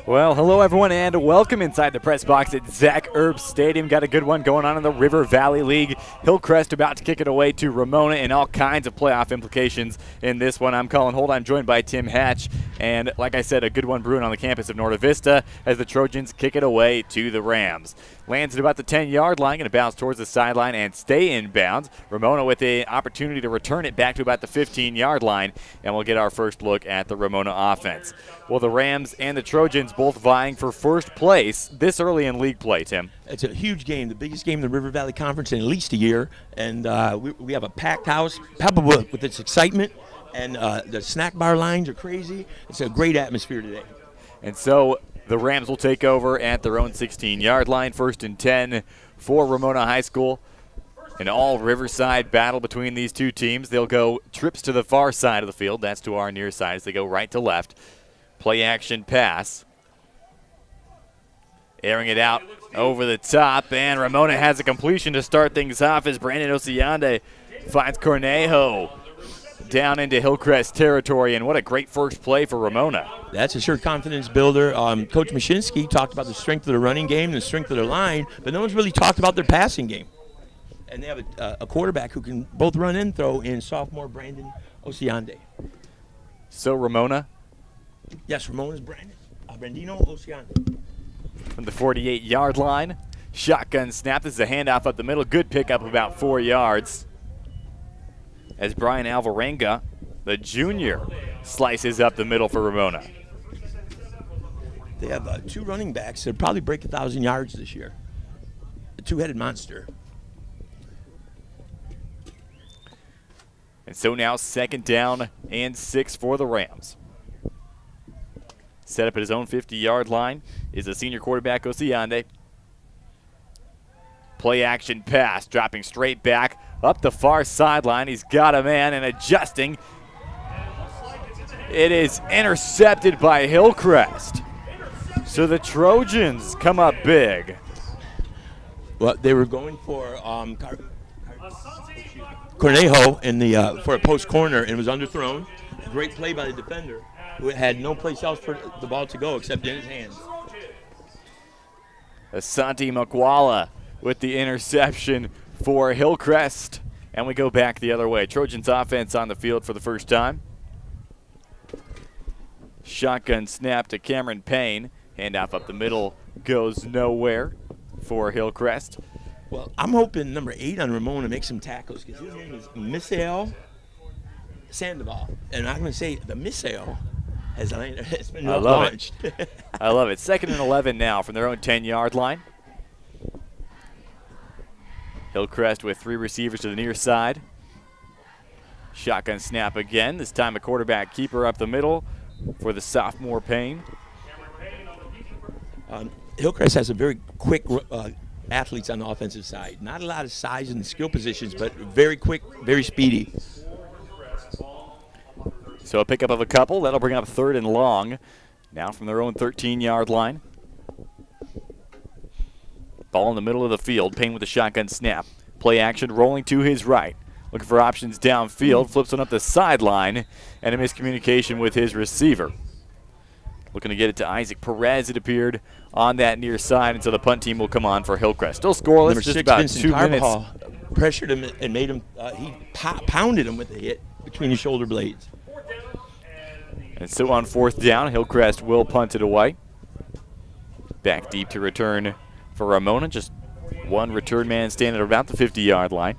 Well, hello everyone and welcome inside the press box at Zach Erb Stadium. Got a good one going on in the River Valley League. Hillcrest about to kick it away to Ramona, and all kinds of playoff implications in this one. I'm Colin Holt. I'm joined by Tim Hatch, and like I said, a good one brewing on the campus of Norte Vista as the Trojans kick it away to the Rams. Lands at about the 10-yard line, going to bounce towards the sideline and stay in bounds. Ramona with an opportunity to return it back to about the 15-yard line, and we'll get our first look at the Ramona offense. Well, the Rams and the Trojans both vying for first place this early in league play, Tim. It's a huge game, the biggest game in the River Valley Conference in at least a year, and we have a packed house, palpable with its excitement, and the snack bar lines are crazy. It's a great atmosphere today. And so the Rams will take over at their own 16-yard line, 1st and 10 for Ramona High School. An all-Riverside battle between these two teams. They'll go trips to the far side of the field. That's to our near side as they go right to left. Play action pass. Airing it out over the top, and Ramona has a completion to start things off as Brandon Osiande finds Cornejo down into Hillcrest territory, and what a great first play for Ramona. That's a sure confidence builder. Coach Mashinsky talked about the strength of the running game and the strength of their line, but no one's really talked about their passing game. And they have a quarterback who can both run and throw in sophomore Brandon Osiande. So Ramona? Yes, Ramona's Brandino Osiande. From the 48-yard line, shotgun snap. This is a handoff up the middle. Good pickup, about 4 yards. As Brian Alvarenga, the junior, slices up the middle for Ramona. They have two running backs that probably break 1,000 yards this year. A two-headed monster. And so now 2nd down and 6 for the Rams. Set up at his own 50-yard line is the senior quarterback, Osiande. Play action pass, dropping straight back up the far sideline. He's got a man and adjusting. It is intercepted by Hillcrest. So the Trojans come up big. Well, they were going for Cornejo for a post corner and was underthrown. Great play by the defender, who had no place else for the ball to go except in his hands. Asante Makwala with the interception for Hillcrest. And we go back the other way. Trojans offense on the field for the first time. Shotgun snap to Cameron Payne. Handoff up the middle goes nowhere for Hillcrest. Well, I'm hoping number 8 on Ramona makes some tackles because his name is Misael Sandoval. And I'm going to say the Misael has been launched. I love it. 2nd and 11 now from their own 10-yard line. Hillcrest with 3 receivers to the near side. Shotgun snap again. This time a quarterback keeper up the middle for the sophomore Payne. Hillcrest has a very quick athletes on the offensive side. Not a lot of size in the skill positions, but very quick, very speedy. So a pickup of a couple. That'll bring up 3rd and long. Now from their own 13-yard line. Ball in the middle of the field. Payne with a shotgun snap. Play action rolling to his right. Looking for options downfield. Flips one up the sideline. And a miscommunication with his receiver. Looking to get it to Isaac Perez, it appeared, on that near side. And so the punt team will come on for Hillcrest. Still scoreless. Number just 6, about Vincent 2 Carvajal minutes. Pressured him and made him, he pounded him with a hit between his shoulder blades. And so on 4th down, Hillcrest will punt it away. Back deep to return for Ramona. Just one return man standing at about the 50-yard line.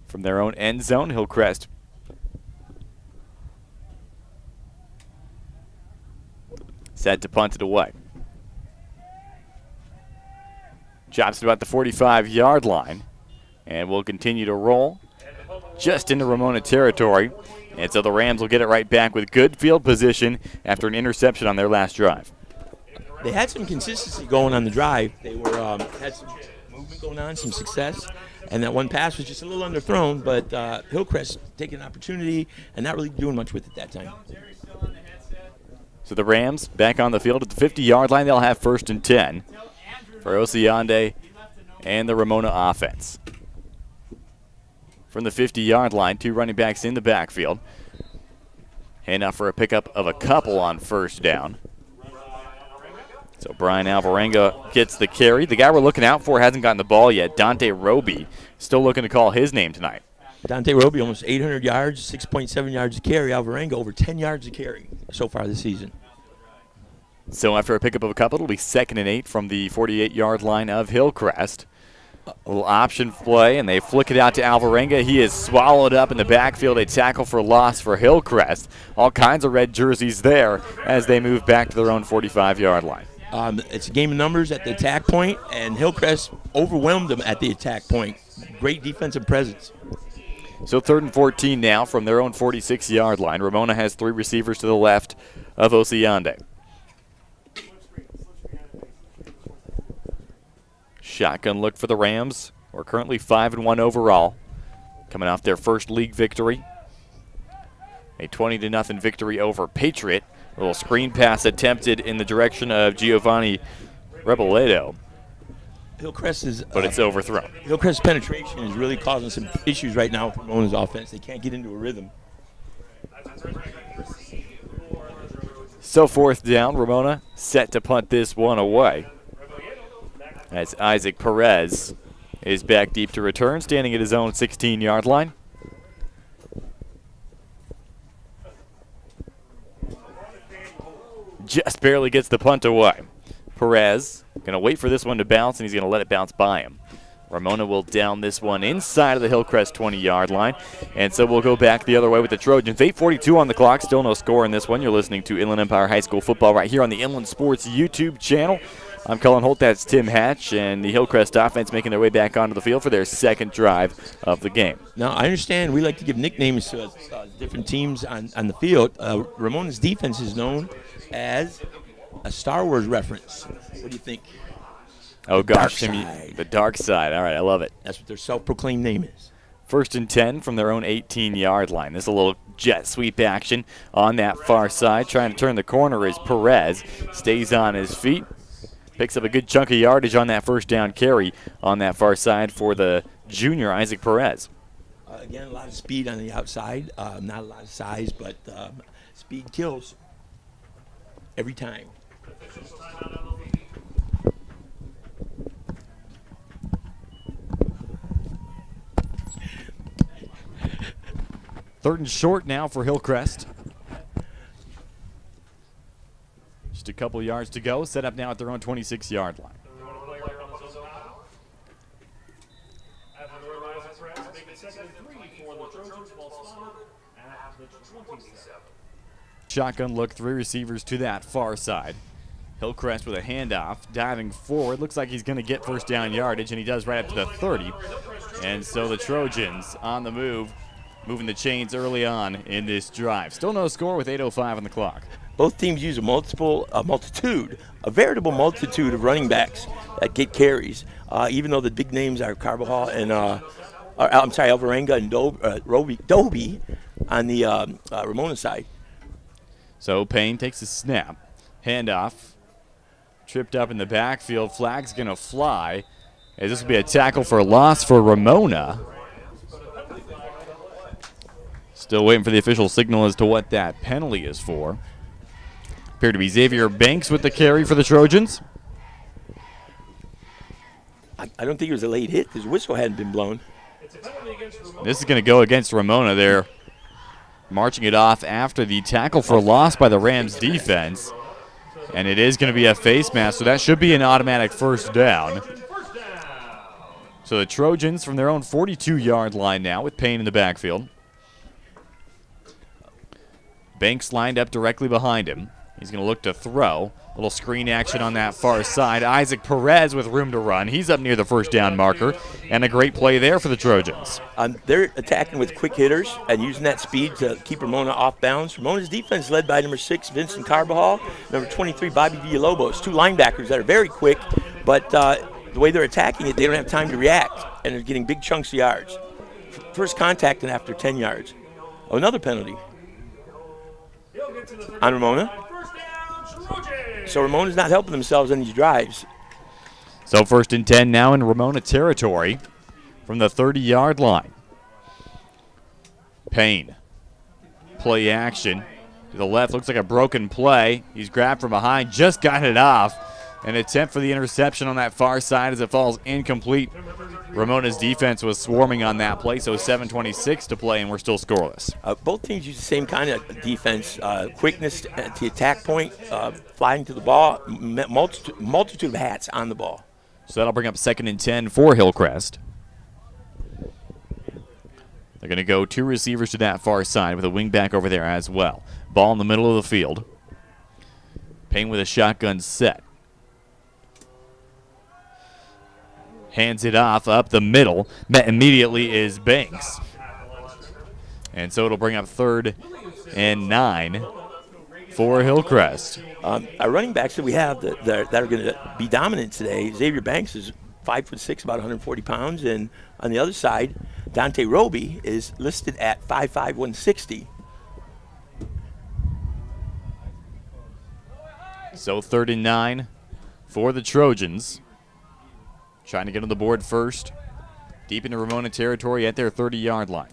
From their own end zone, Hillcrest set to punt it away. Drops it about the 45-yard line. And will continue to roll just into Ramona territory. And so the Rams will get it right back with good field position after an interception on their last drive. They had some consistency going on the drive. They were had some movement going on, some success. And that one pass was just a little underthrown, but Hillcrest taking an opportunity and not really doing much with it that time. So the Rams back on the field at the 50-yard line. They'll have 1st and 10 for Osiande and the Ramona offense. From the 50-yard line, 2 running backs in the backfield. Handoff for a pickup of a couple on first down. So Brian Alvarenga gets the carry. The guy we're looking out for hasn't gotten the ball yet. Dante Roby still looking to call his name tonight. Dante Roby almost 800 yards, 6.7 yards a carry. Alvarenga over 10 yards a carry so far this season. So after a pickup of a couple, it'll be 2nd and 8 from the 48-yard line of Hillcrest. A little option play, and they flick it out to Alvarenga. He is swallowed up in the backfield. A tackle for loss for Hillcrest. All kinds of red jerseys there as they move back to their own 45-yard line. It's a game of numbers at the attack point, and Hillcrest overwhelmed them at the attack point. Great defensive presence. So 3rd and 14 now from their own 46-yard line. Ramona has 3 receivers to the left of Osiande. Shotgun look for the Rams. We're currently 5-1 overall, coming off their first league victory. A 20-0 victory over Patriot. A little screen pass attempted in the direction of Giovanni Reboledo. Hillcrest is, but it's overthrown. Hillcrest's penetration is really causing some issues right now for Ramona's offense. They can't get into a rhythm. So 4th down, Ramona set to punt this one away. As Isaac Perez is back deep to return, standing at his own 16-yard line. Just barely gets the punt away. Perez going to wait for this one to bounce, and he's going to let it bounce by him. Ramona will down this one inside of the Hillcrest 20-yard line. And so we'll go back the other way with the Trojans. 8:42 on the clock, still no score in this one. You're listening to Inland Empire High School football right here on the Inland Sports YouTube channel. I'm Cullen Holt, that's Tim Hatch, and the Hillcrest offense making their way back onto the field for their 2nd drive of the game. Now, I understand we like to give nicknames to different teams on the field. Ramona's defense is known as a Star Wars reference. What do you think? Oh, gosh, Tim, the dark side. All right, I love it. That's what their self-proclaimed name is. 1st and 10 from their own 18-yard line. This is a little jet sweep action on that far side. Trying to turn the corner is Perez. Stays on his feet. Picks up a good chunk of yardage on that first down carry on that far side for the junior Isaac Perez. Again, a lot of speed on the outside. Not a lot of size, but speed kills every time. Third and short now for Hillcrest. Just a couple yards to go. Set up now at their own 26-yard line. Shotgun look, 3 receivers to that far side. Hillcrest with a handoff, diving forward. Looks like he's going to get first down yardage, and he does right up to the 30. And so the Trojans on the move, moving the chains early on in this drive. Still no score with 8:05 on the clock. Both teams use a veritable multitude of running backs that get carries. Even though the big names are Carbajal and Alvarenga and Doby on the Ramona side. So Payne takes a snap, handoff, tripped up in the backfield. Flag's going to fly. As this will be a tackle for loss for Ramona. Still waiting for the official signal as to what that penalty is for. Appeared to be Xavier Banks with the carry for the Trojans. I don't think it was a late hit. His whistle hadn't been blown. This is going to go against Ramona. They're marching it off after the tackle for loss by the Rams defense. And it is going to be a face mask, so that should be an automatic first down. So the Trojans from their own 42-yard line now with Payne in the backfield. Banks lined up directly behind him. He's going to look to throw. A little screen action on that far side. Isaac Perez with room to run. He's up near the first down marker. And a great play there for the Trojans. They're attacking with quick hitters and using that speed to keep Ramona off bounds. Ramona's defense led by number 6, Vincent Carbajal, number 23, Bobby Villalobos. 2 linebackers that are very quick, but the way they're attacking it, they don't have time to react, and they're getting big chunks of yards. First contact and after 10 yards. Oh, another penalty on Ramona. So Ramona's not helping themselves on these drives. So 1st and 10 now in Ramona territory from the 30-yard line. Payne, play action, To the left, looks like a broken play. He's grabbed from behind, just got it off. An attempt for the interception on that far side as it falls incomplete. Ramona's defense was swarming on that play, so 7:26 to play, and we're still scoreless. Both teams use the same kind of defense, quickness at the attack point, flying to the ball, multitude of hats on the ball. So that'll bring up 2nd and 10 for Hillcrest. They're going to go 2 receivers to that far side with a wing back over there as well. Ball in the middle of the field. Payne with a shotgun set. Hands it off up the middle. Met immediately is Banks. And so it'll bring up 3rd and 9 for Hillcrest. Our running backs that we have that are going to be dominant today, Xavier Banks is 5'6", about 140 pounds. And on the other side, Dante Roby is listed at 5'5", 160. So 3rd and 9 for the Trojans. Trying to get on the board first. Deep into Ramona territory at their 30-yard line.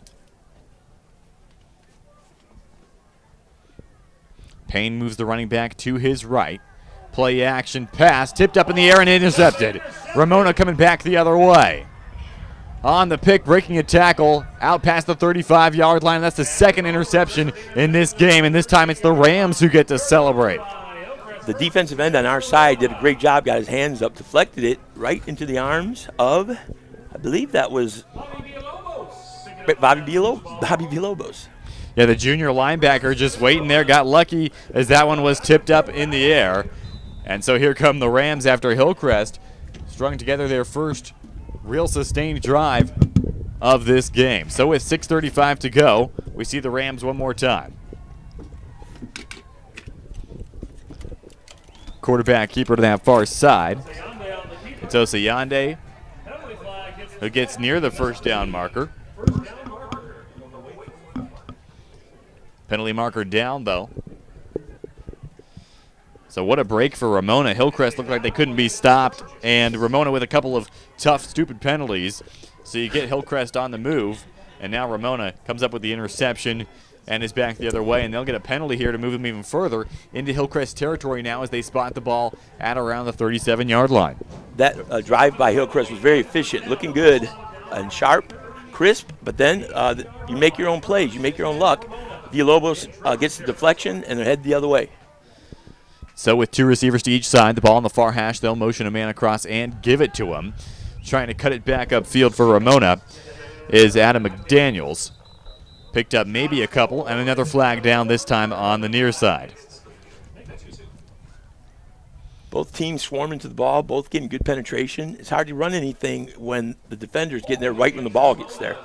Payne moves the running back to his right. Play action pass, tipped up in the air and intercepted. Ramona coming back the other way. On the pick, breaking a tackle, out past the 35-yard line. That's the 2nd interception in this game, and this time it's the Rams who get to celebrate. The defensive end on our side did a great job, got his hands up, deflected it right into the arms of, I believe that was Bobby Villalobos. Yeah, the junior linebacker just waiting there, got lucky as that one was tipped up in the air. And so here come the Rams after Hillcrest strung together their first real sustained drive of this game. So with 6:35 to go, we see the Rams one more time. Quarterback keeper to that far side. It's Osayande who gets near the 1st down marker. Penalty marker down, though. So what a break for Ramona. Hillcrest looked like they couldn't be stopped, and Ramona with a couple of tough, stupid penalties. So you get Hillcrest on the move, and now Ramona comes up with the interception and is back the other way, and they'll get a penalty here to move them even further into Hillcrest territory now as they spot the ball at around the 37-yard line. That drive by Hillcrest was very efficient, looking good and sharp, crisp, but then you make your own plays, you make your own luck. Villalobos gets the deflection, and they're headed the other way. So with 2 receivers to each side, the ball on the far hash, they'll motion a man across and give it to him. Trying to cut it back upfield for Ramona is Adam McDaniels. Picked up maybe a couple, and another flag down this time on the near side. Both teams swarming to the ball, both getting good penetration. It's hard to run anything when the defender's getting there right when the ball gets there.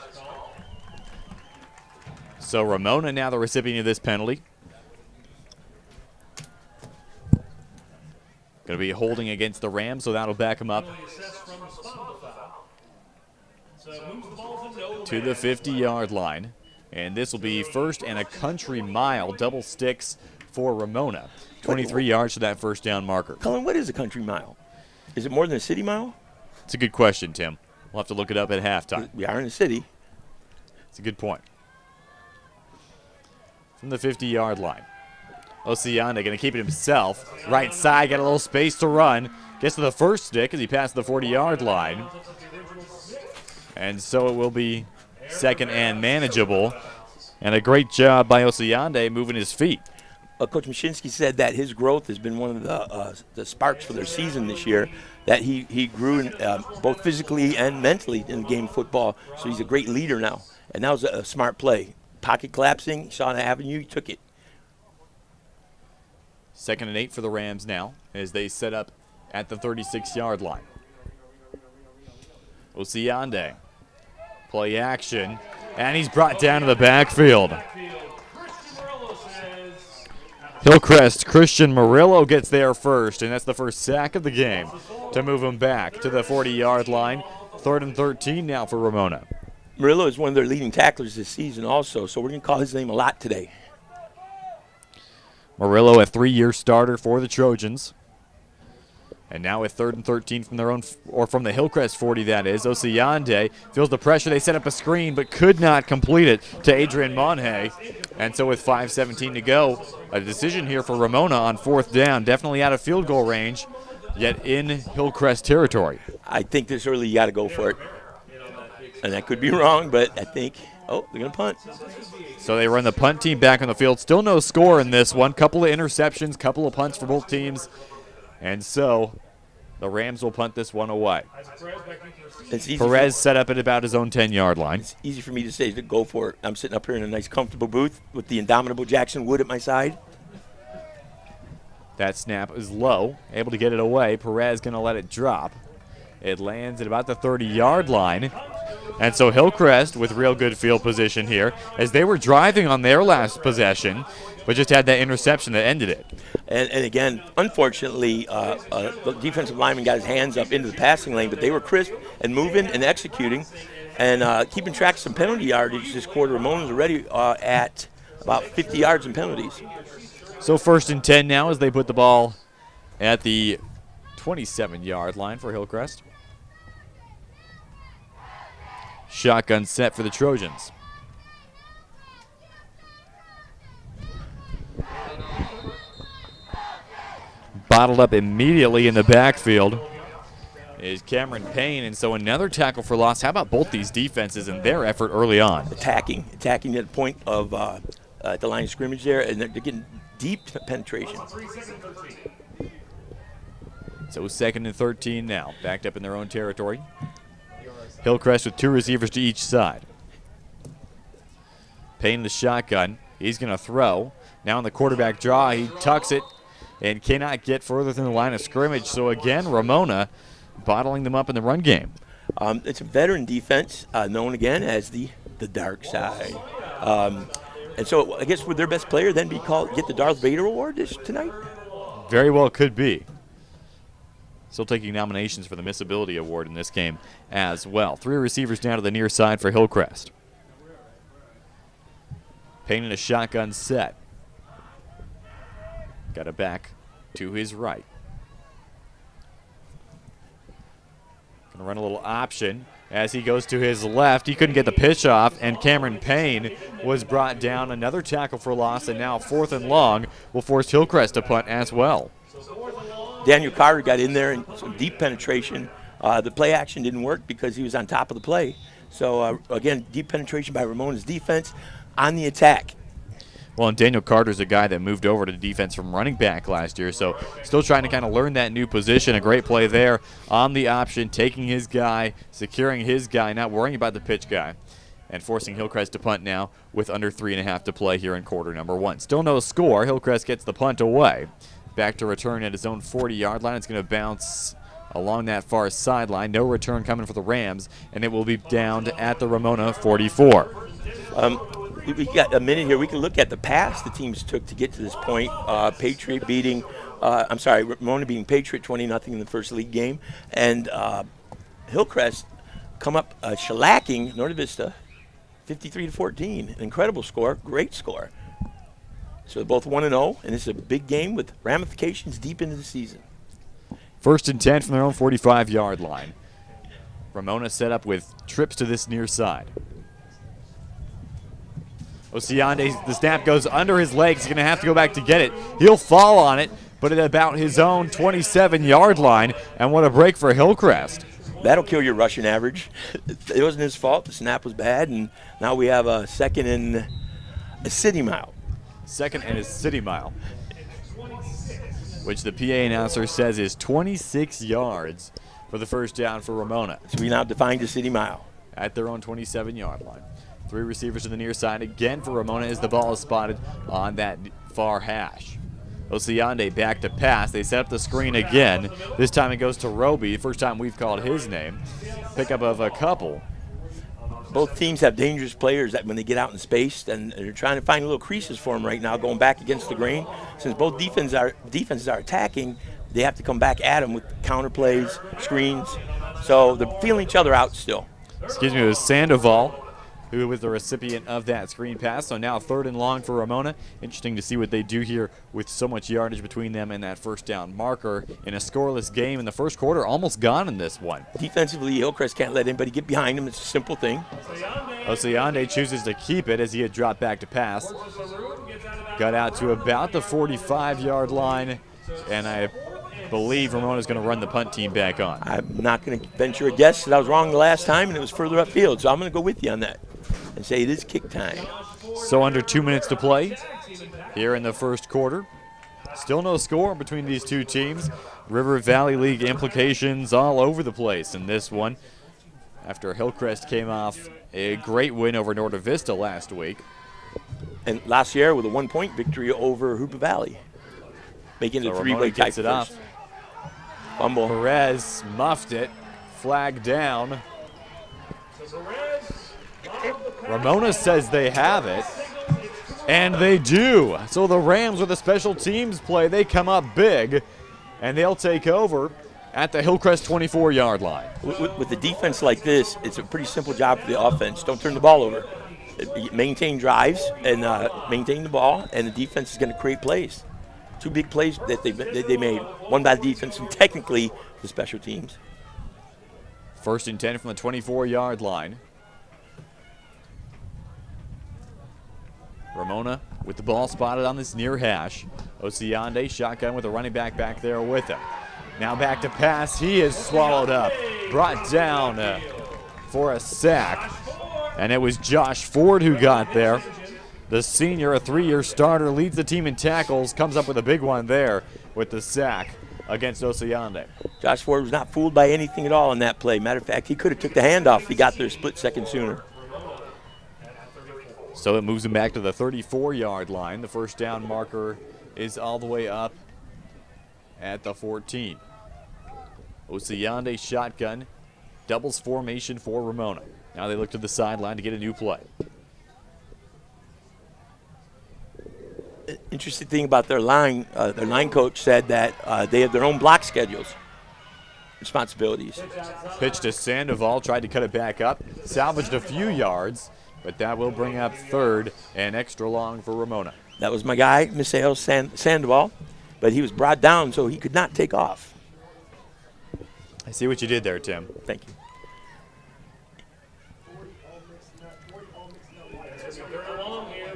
So Ramona now the recipient of this penalty. Going to be holding against the Rams, so that'll back him up to the 50-yard line. And this will be 1st and a country mile, double sticks for Ramona. 23 yards to that 1st down marker. Cullen, what is a country mile? Is it more than a city mile? It's a good question, Tim. We'll have to look it up at halftime. We are in a city. It's a good point. From the 50-yard line. Oceana going to keep it himself. Right side, got a little space to run. Gets to the 1st stick as he passed the 40-yard line. And so it will be 2nd and manageable. And a great job by Oceande moving his feet. Coach Mashinsky said that his growth has been one of the sparks for their season this year, that he grew both physically and mentally in the game of football. So he's a great leader now. And that was a smart play. Pocket collapsing, saw an avenue, he took it. 2nd and 8 for the Rams now as they set up at the 36-yard line. Oceande. Play action. And he's brought down to the backfield. Hillcrest Christian Murillo gets there first, and that's the first sack of the game to move him back to the 40-yard line. 3rd and 13 now for Ramona. Murillo is one of their leading tacklers this season also, so we're going to call his name a lot today. Murillo, a 3-year starter for the Trojans. And now with 3rd and 13 from their own, or from the Hillcrest 40, that is. Osiande feels the pressure. They set up a screen, but could not complete it to Adrian Monhay. And so with 5:17 to go, a decision here for Ramona on 4th down. Definitely out of field goal range, yet in Hillcrest territory. I think this early you got to go for it. And that could be wrong, but I think, they're going to punt. So they run the punt team back on the field. Still no score in this one. Couple of interceptions, couple of punts for both teams. And so the Rams will punt this one away. Perez set up at about his own 10-yard line. It's easy for me to say to go for it. I'm sitting up here in a nice, comfortable booth with the indomitable Jackson Wood at my side. That snap is low, able to get it away. Perez going to let it drop. It lands at about the 30-yard line. And so Hillcrest with real good field position here as they were driving on their last possession, but just had that interception that ended it. And again, unfortunately, the defensive lineman got his hands up into the passing lane, but they were crisp and moving and executing and keeping track of some penalty yardage this quarter. Ramona's already at about 50 yards in penalties. So 1st and 10 now as they put the ball at the 27-yard line for Hillcrest. Shotgun set for the Trojans. Bottled up immediately in the backfield is Cameron Payne, and so another tackle for loss. How about both these defenses and their effort early on? Attacking at the point of the line of scrimmage there, and they're getting deep penetration. So 2nd and 13 now, backed up in their own territory. Hillcrest with 2 receivers to each side. Payne the shotgun. He's going to throw. Now on the quarterback draw, he tucks it and cannot get further than the line of scrimmage. So again, Ramona bottling them up in the run game. It's a veteran defense, known again as the dark side. And so I guess would their best player then get the Darth Vader award tonight? Very well could be. Still taking nominations for the Missability Award in this game as well. 3 receivers down to the near side for Hillcrest. Payne in a shotgun set. Got it back to his right. Gonna run a little option as he goes to his left. He couldn't get the pitch off, and Cameron Payne was brought down. Another tackle for loss, and now 4th and long will force Hillcrest to punt as well. Daniel Carter got in there and some deep penetration. The play action didn't work because he was on top of the play. So, again, deep penetration by Ramona's defense on the attack. Well, and Daniel Carter's a guy that moved over to defense from running back last year, so still trying to kind of learn that new position. A great play there on the option, taking his guy, securing his guy, not worrying about the pitch guy, and forcing Hillcrest to punt now with under 3.5 to play here in quarter number 1. Still no score. Hillcrest gets the punt away. Back to return at his own 40-yard line. It's going to bounce along that far sideline. No return coming for the Rams, and it will be down at the Ramona 44. We got a minute here. We can look at the pass the teams took to get to this point. Ramona beating Patriot 20-0 in the first league game. And Hillcrest come up shellacking Norte Vista 53-14. An incredible score, great score. So they're both 1-0, and this is a big game with ramifications deep into the season. 1st and 10 from their own 45-yard line. Ramona set up with trips to this near side. Osiande, the snap goes under his legs. He's going to have to go back to get it. He'll fall on it, but at about his own 27-yard line. And what a break for Hillcrest. That'll kill your rushing average. It wasn't his fault. The snap was bad, and now we have a 2nd and a city mile. 2nd and a city mile, which the PA announcer says is 26 yards for the first down for Ramona. So we now defined the city mile. At their own 27-yard line. 3 receivers to the near side again for Ramona as the ball is spotted on that far hash. Osiande back to pass. They set up the screen again. This time it goes to Roby. First time we've called his name. Pickup of a couple. Both teams have dangerous players that when they get out in space, and they're trying to find little creases for them right now, going back against the grain. Since both defenses are attacking, they have to come back at them with counter plays, screens. So they're feeling each other out still. Excuse me, it was Sandoval who was the recipient of that screen pass. So now 3rd and long for Ramona. Interesting to see what they do here with so much yardage between them and that first down marker in a scoreless game in the first quarter. Almost gone in this one. Defensively, Hillcrest can't let anybody get behind them. It's a simple thing. Osiande chooses to keep it as he had dropped back to pass. Got out to about the 45-yard line, and I believe Ramona's going to run the punt team back on. I'm not going to venture a guess that I was wrong the last time, and it was further upfield. So I'm going to go with you on that and say it is kick time. So under 2 minutes to play here in the first quarter. Still no score between these two teams. River Valley League implications all over the place in this one after Hillcrest came off a great win over Norte Vista last week. And last year with a 1-point victory over Hoopa Valley, making it a three-way tie. Gets it off. Fumble. Perez muffed it. Flag down. Ramona says they have it. And they do. So the Rams with a special teams play, they come up big. And they'll take over at the Hillcrest 24-yard line. With the defense like this, it's a pretty simple job for the offense. Don't turn the ball over. Maintain drives and maintain the ball, and the defense is going to create plays. 2 big plays that they made, one by the defense and technically the special teams. 1st and 10 from the 24-yard line. Ramona with the ball spotted on this near hash. Osiande shotgun with a running back there with him. Now back to pass. He is swallowed up. Brought down for a sack. And it was Josh Ford who got there. The senior, a 3-year starter, leads the team in tackles, comes up with a big one there with the sack against Osiande. Josh Ford was not fooled by anything at all in that play. Matter of fact, he could have took the handoff if he got there a split second sooner. So it moves him back to the 34-yard line. The first down marker is all the way up at the 14. Osiande shotgun, doubles formation for Ramona. Now they look to the sideline to get a new play. Interesting thing about their line coach said that they have their own block schedules, responsibilities. Pitch to Sandoval, tried to cut it back up, salvaged a few yards, but that will bring up 3rd and extra long for Ramona. That was my guy, Misael Sandoval, but he was brought down so he could not take off. I see what you did there, Tim. Thank you.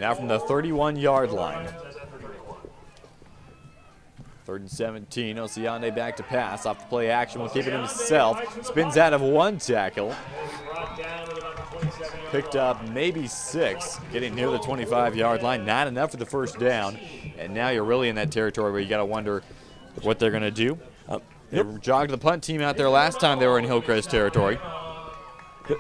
Now from the 31-yard line. 3rd and 17. Osiande back to pass. Off the play action. Will keep it himself. Spins out of 1 tackle. Picked up maybe 6. Getting near the 25-yard line. Not enough for the first down. And now you're really in that territory where you got to wonder what they're going to do. They jogged the punt team out there last time they were in Hillcrest territory.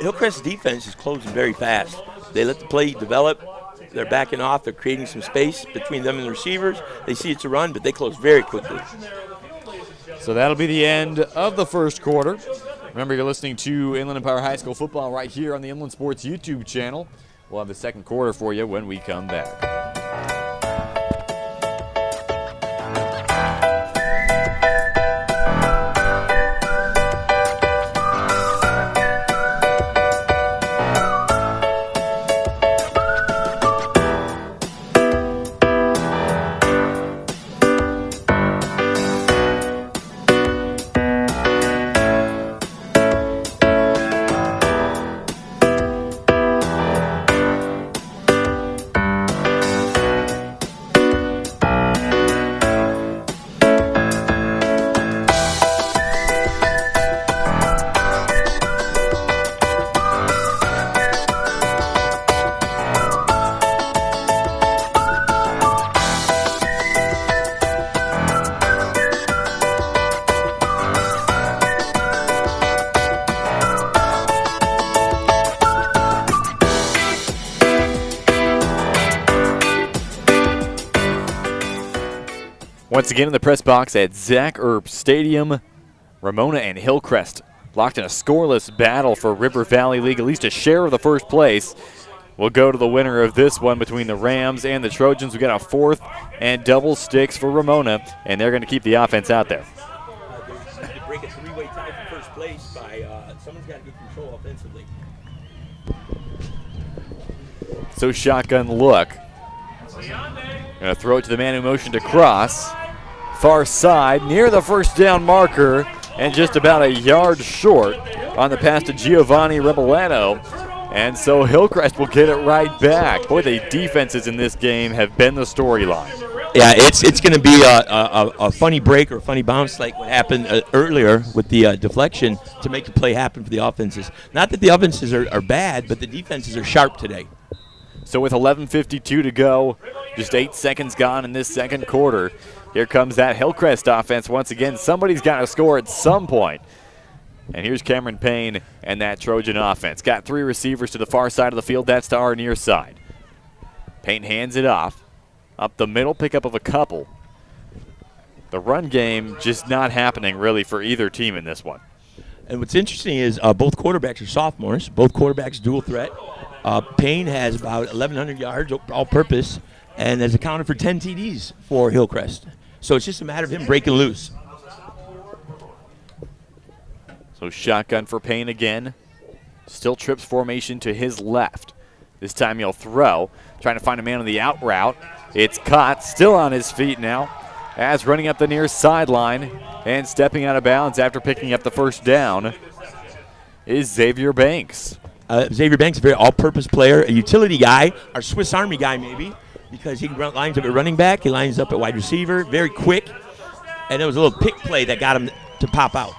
Hillcrest's defense is closing very fast. They let the play develop. They're backing off. They're creating some space between them and the receivers. They see it's a run, but they close very quickly. So that'll be the end of the first quarter. Remember, you're listening to Inland Empire High School football right here on the Inland Sports YouTube channel. We'll have the second quarter for you when we come back. Once again in the press box at Zach Erb Stadium, Ramona and Hillcrest locked in a scoreless battle for River Valley League. At least a share of the first place will go to the winner of this one between the Rams and the Trojans. We got a 4th and double sticks for Ramona, and they're going to keep the offense out there. To break a 3-way tie for first place by someone's got to get control offensively. So shotgun look. Gonna throw it to the man who motioned across. Far side, near the first down marker, and just about a yard short on the pass to Giovanni Rebolano. And so Hillcrest will get it right back. Boy, the defenses in this game have been the storyline. Yeah, it's going to be a funny break or a funny bounce like what happened earlier with the deflection to make the play happen for the offenses. Not that the offenses are bad, but the defenses are sharp today. So with 11:52 to go, just 8 seconds gone in this second quarter, here comes that Hillcrest offense once again. Somebody's got to score at some point. And here's Cameron Payne and that Trojan offense. Got 3 receivers to the far side of the field. That's to our near side. Payne hands it off. Up the middle, pickup of a couple. The run game just not happening really for either team in this one. And what's interesting is both quarterbacks are sophomores. Both quarterbacks dual threat. Payne has about 1,100 yards all-purpose and has accounted for 10 TDs for Hillcrest. So it's just a matter of him breaking loose. So shotgun for Payne again. Still trips formation to his left. This time he'll throw, trying to find a man on the out route. It's caught, still on his feet now, as running up the near sideline and stepping out of bounds after picking up the first down is Xavier Banks. Xavier Banks, a very all-purpose player, a utility guy, our Swiss Army guy maybe, because he lines up at running back, he lines up at wide receiver, very quick, and it was a little pick play that got him to pop out.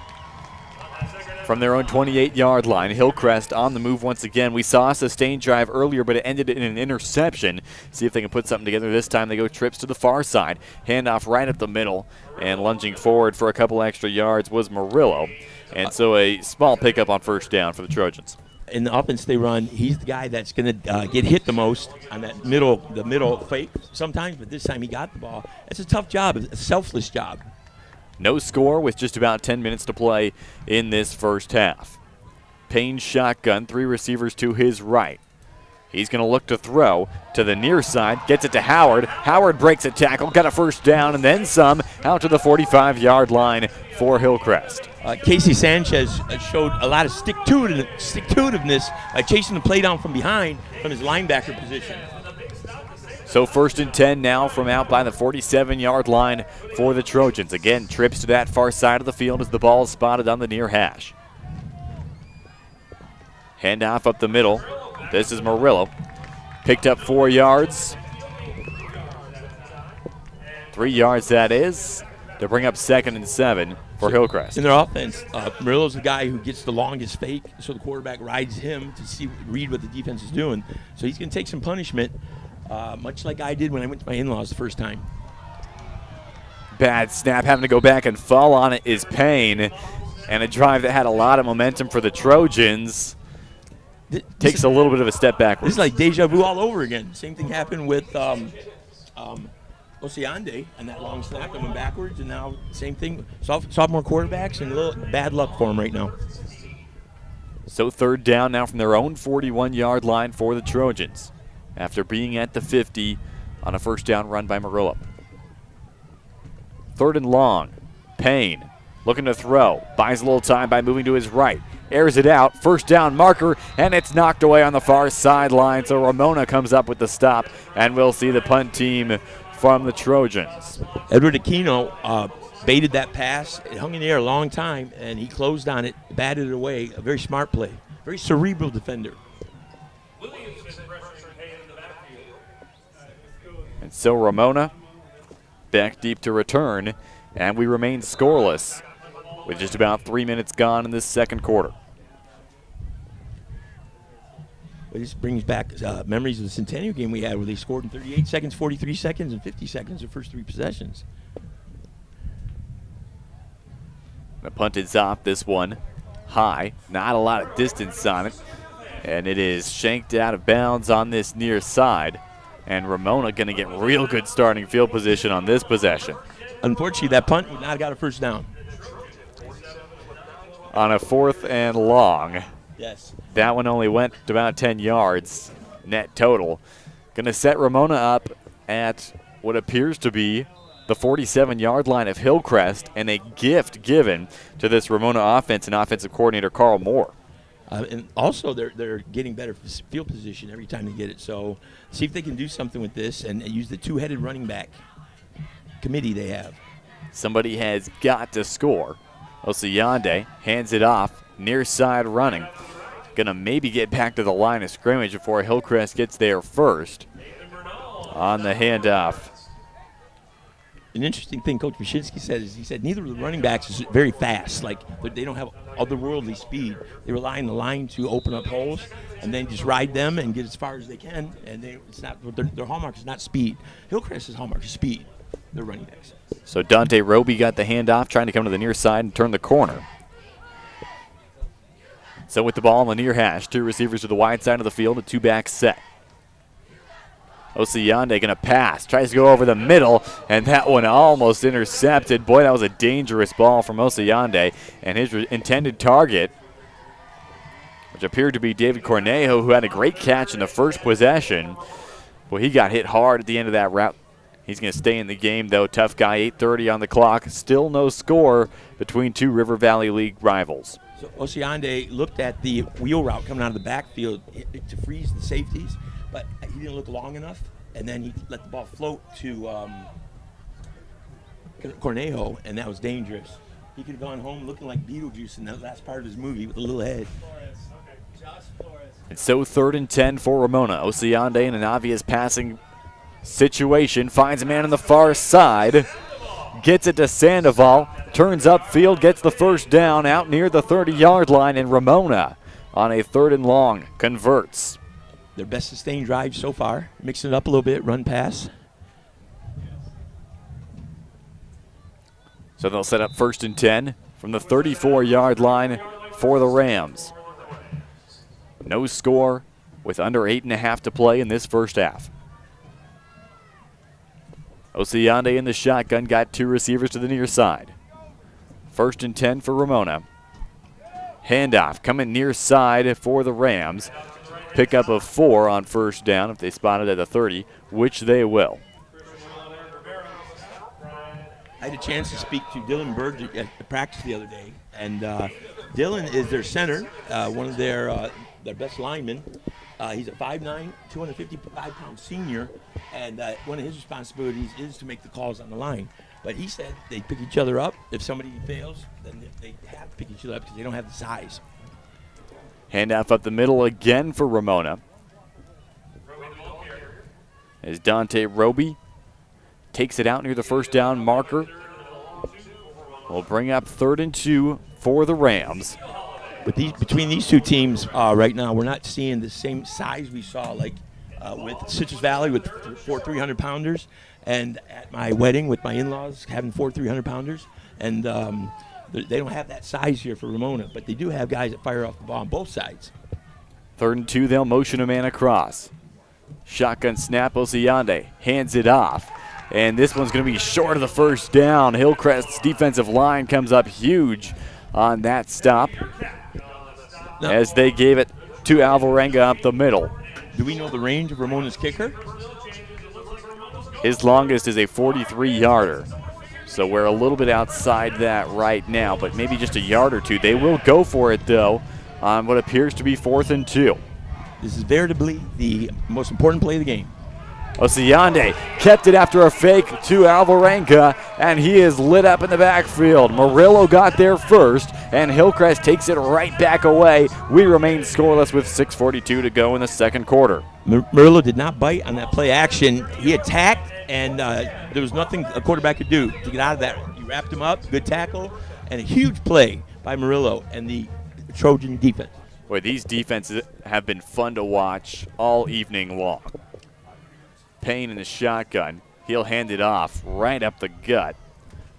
From their own 28-yard line, Hillcrest on the move once again. We saw a sustained drive earlier, but it ended in an interception. See if they can put something together this time. They go trips to the far side. Handoff right up the middle, and lunging forward for a couple extra yards was Murillo. And so a small pickup on first down for the Trojans. In the offense they run, he's the guy that's going to get hit the most on that the middle fake sometimes, but this time he got the ball. It's a tough job, a selfless job. No score with just about 10 minutes to play in this first half. Payne shotgun, 3 receivers to his right. He's going to look to throw to the near side, gets it to Howard. Howard breaks a tackle, got a first down, and then some out to the 45-yard line for Hillcrest. Casey Sanchez showed a lot of stick-to-itiveness by chasing the play down from behind from his linebacker position. So 1st and 10 now from out by the 47-yard line for the Trojans. Again, trips to that far side of the field as the ball is spotted on the near hash. Handoff up the middle. This is Murillo. Picked up 4 yards. 3 yards that is to bring up 2nd and 7 for Hillcrest. In their offense, Murillo's the guy who gets the longest fake, so the quarterback rides him to read what the defense is doing. So he's going to take some punishment. Much like I did when I went to my in-laws the first time. Bad snap, having to go back and fall on it is Payne. And a drive that had a lot of momentum for the Trojans takes a little bit of a step backwards. This is like deja vu all over again. Same thing happened with Osiande and that long snap that went backwards, and now same thing. Sophomore quarterbacks and a little bad luck for them right now. So 3rd down now from their own 41-yard line for the Trojans, after being at the 50 on a first down run by Murillo. 3rd and long. Payne looking to throw. Buys a little time by moving to his right. Airs it out. First down marker, and it's knocked away on the far sideline. So Ramona comes up with the stop, and we'll see the punt team from the Trojans. Edward Aquino baited that pass. It hung in the air a long time, and he closed on it, batted it away. A very smart play. Very cerebral defender. And so Ramona back deep to return, and we remain scoreless with just about 3 minutes gone in this second quarter. Well, this brings back memories of the Centennial game we had where they scored in 38 seconds, 43 seconds, and 50 seconds their first 3 possessions. The punt is off, this one high, not a lot of distance on it, and it is shanked out of bounds on this near side. And Ramona going to get real good starting field position on this possession. Unfortunately, that punt would not have got a first down. On a 4th and long. Yes. That one only went to about 10 yards net total. Going to set Ramona up at what appears to be the 47-yard line of Hillcrest, and a gift given to this Ramona offense and offensive coordinator Carl Moore. And also, they're getting better field position every time they get it. So see if they can do something with this and use the two-headed running back committee they have. Somebody has got to score. Osiande hands it off, near side running. Gonna maybe get back to the line of scrimmage before Hillcrest gets there first on the handoff. An interesting thing Coach Mashinsky said is he said neither of the running backs is very fast. Like they don't have otherworldly speed. They rely on the line to open up holes and then just ride them and get as far as they can. And it's not their hallmark is not speed. Hillcrest's hallmark is speed. They're running backs. So Dante Roby got the handoff, trying to come to the near side and turn the corner. So with the ball on the near hash, two receivers to the wide side of the field, a two-back set. Osiande going to pass, tries to go over the middle, and that one almost intercepted. Boy, that was a dangerous ball from Osiande, and his intended target, which appeared to be David Cornejo, who had a great catch in the first possession. Well, he got hit hard at the end of that route. He's going to stay in the game, though. Tough guy, 8:30 on the clock. Still no score between two River Valley League rivals. So Osiande looked at the wheel route coming out of the backfield to freeze the safeties, but he didn't look long enough, and then he let the ball float to Cornejo, and that was dangerous. He could have gone home looking like Beetlejuice in that last part of his movie with a little head. And so 3rd and 10 for Ramona. Osiande in an obvious passing situation, finds a man on the far side, gets it to Sandoval, turns upfield, gets the first down out near the 30-yard line, and Ramona on a 3rd and long converts. Their best sustained drive so far, mixing it up a little bit, run pass. So they'll set up 1st and 10 from the 34-yard line for the Rams. No score with under 8.5 to play in this first half. Osiande in the shotgun, got two receivers to the near side. 1st and 10 for Ramona. Handoff coming near side for the Rams. Pickup of 4 on 1st down if they spot it at the 30, which they will. I had a chance to speak to Dylan Burge at practice the other day, and Dylan is their center, one of their best linemen. He's a 5'9", 255-pound senior, and one of his responsibilities is to make the calls on the line. But he said they pick each other up. If somebody fails, then they have to pick each other up because they don't have the size. Handoff up the middle again for Ramona. As Dante Roby takes it out near the 1st down marker. We'll bring up 3rd and 2 for the Rams. But between these two teams right now, we're not seeing the same size we saw like with Citrus Valley with 4 300-pounders, and at my wedding with my in-laws having 4 300-pounders. And they don't have that size here for Ramona, but they do have guys that fire off the ball on both sides. 3rd and 2, they'll motion a man across. Shotgun snap, Osiande hands it off. And this one's going to be short of the 1st down. Hillcrest's defensive line comes up huge on that stop as they gave it to Alvarenga up the middle. Do we know the range of Ramona's kicker? His longest is a 43-yarder. So we're a little bit outside that right now, but maybe just a yard or two. They will go for it, though, on what appears to be 4th and 2. This is veritably the most important play of the game. Osiande kept it after a fake to Alvarenga, and he is lit up in the backfield. Murillo got there first, and Hillcrest takes it right back away. We remain scoreless with 6:42 to go in the 2nd quarter. Murillo did not bite on that play action. He attacked, and there was nothing a quarterback could do to get out of that. He wrapped him up, good tackle, and a huge play by Murillo and the Trojan defense. Boy, these defenses have been fun to watch all evening long. Payne in the shotgun. He'll hand it off right up the gut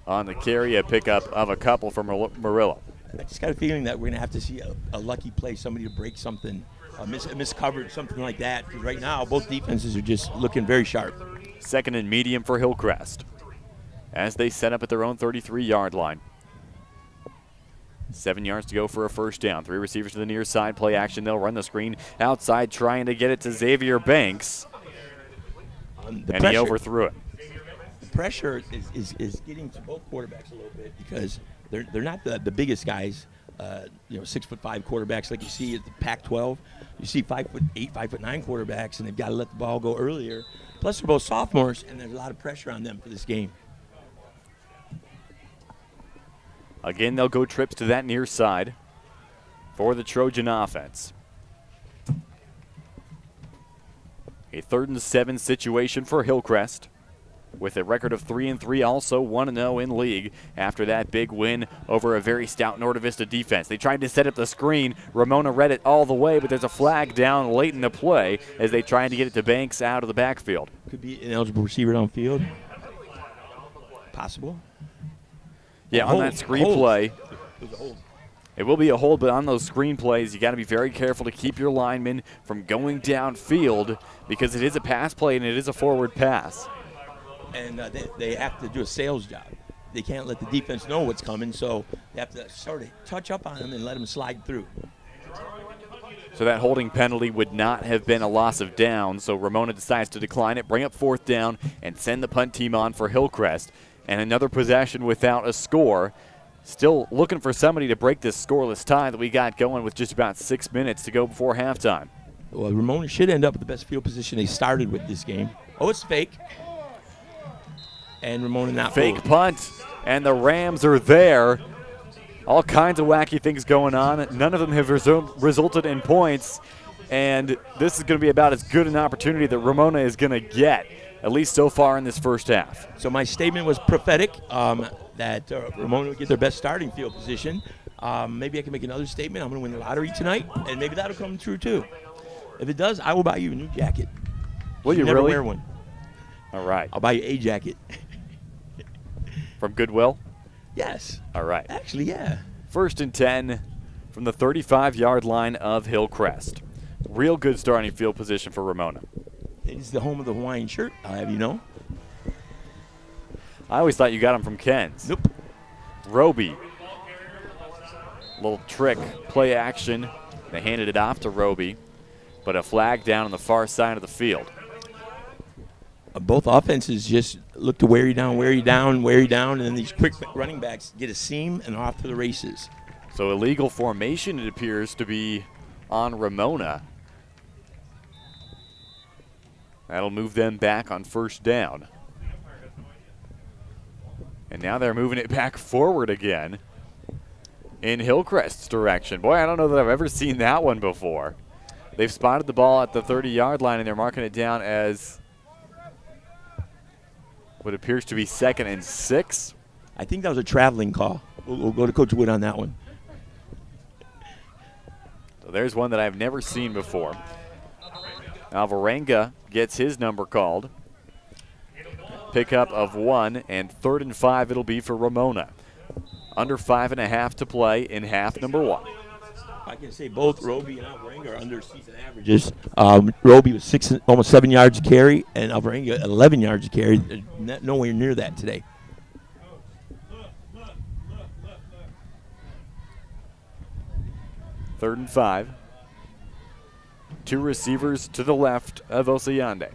on the carry, a pickup of a couple from Murillo. I just got a feeling that we're going to have to see a lucky play, somebody to break something, a miscovered, something like that. Because right now, both defenses are just looking very sharp. 2nd and medium for Hillcrest as they set up at their own 33-yard line. 7 yards to go for a 1st down. 3 receivers to the near side. Play action. They'll run the screen outside, trying to get it to Xavier Banks. And he overthrew it. The pressure is getting to both quarterbacks a little bit because they're not the biggest guys. 6'5" quarterbacks like you see at the Pac-12. You see 5'8", 5'9" quarterbacks, and they've got to let the ball go earlier. Plus, they're both sophomores, and there's a lot of pressure on them for this game. Again, they'll go trips to that near side for the Trojan offense. A 3rd and 7 situation for Hillcrest, with a record of 3-3, also 1-0 in league after that big win over a very stout Norte Vista defense. They tried to set up the screen. Ramona read it all the way, but there's a flag down late in the play as they tried to get it to Banks out of the backfield. Could be an eligible receiver downfield. Possible. Yeah, on that screen play, it will be a hold, but on those screen plays, you got to be very careful to keep your linemen from going downfield because it is a pass play and it is a forward pass. And they have to do a sales job. They can't let the defense know what's coming, so they have to sort of touch up on them and let them slide through. So that holding penalty would not have been a loss of down, so Ramona decides to decline it, bring up 4th down, and send the punt team on for Hillcrest. And another possession without a score. Still looking for somebody to break this scoreless tie that we got going with just about 6 minutes to go before halftime. Well, Ramona should end up with the best field position they started with this game. Oh, it's fake. And Ramona not fake punt, and the Rams are there. All kinds of wacky things going on. None of them have resulted in points, and this is going to be about as good an opportunity that Ramona is going to get, at least so far in this first half. So my statement was prophetic, that Ramona would get their best starting field position. Maybe I can make another statement. I'm going to win the lottery tonight, and maybe that'll come true too. If it does, I will buy you a new jacket. Will you never really? Wear one. All right. I'll buy you a jacket. From Goodwill? Yes. All right. Actually, yeah. 1st and 10 from the 35-yard line of Hillcrest. Real good starting field position for Ramona. It's the home of the Hawaiian shirt, I'll have you know. I always thought you got them from Ken's. Nope. Roby. Little trick, play action. They handed it off to Roby, but a flag down on the far side of the field. Both offenses just look to wear you down, and then these quick running backs get a seam and off to the races. So illegal formation, it appears to be on Ramona. That'll move them back on 1st down. And now they're moving it back forward again in Hillcrest's direction. Boy, I don't know that I've ever seen that one before. They've spotted the ball at the 30-yard line, and they're marking it down as what appears to be 2nd and 6. I think that was a traveling call. We'll go to Coach Wood on that one. So there's one that I've never seen before. Alvarenga gets his number called. Pickup of 1, and 3rd and 5 it'll be for Ramona. Under 5.5 to play in half number 1. I can say both Roby and Alvarenga are under season averages. Roby was almost 7 yards a carry, and Alvarenga 11 yards a carry. They're nowhere near that today. Third and 5. 2 receivers to the left of Osiande.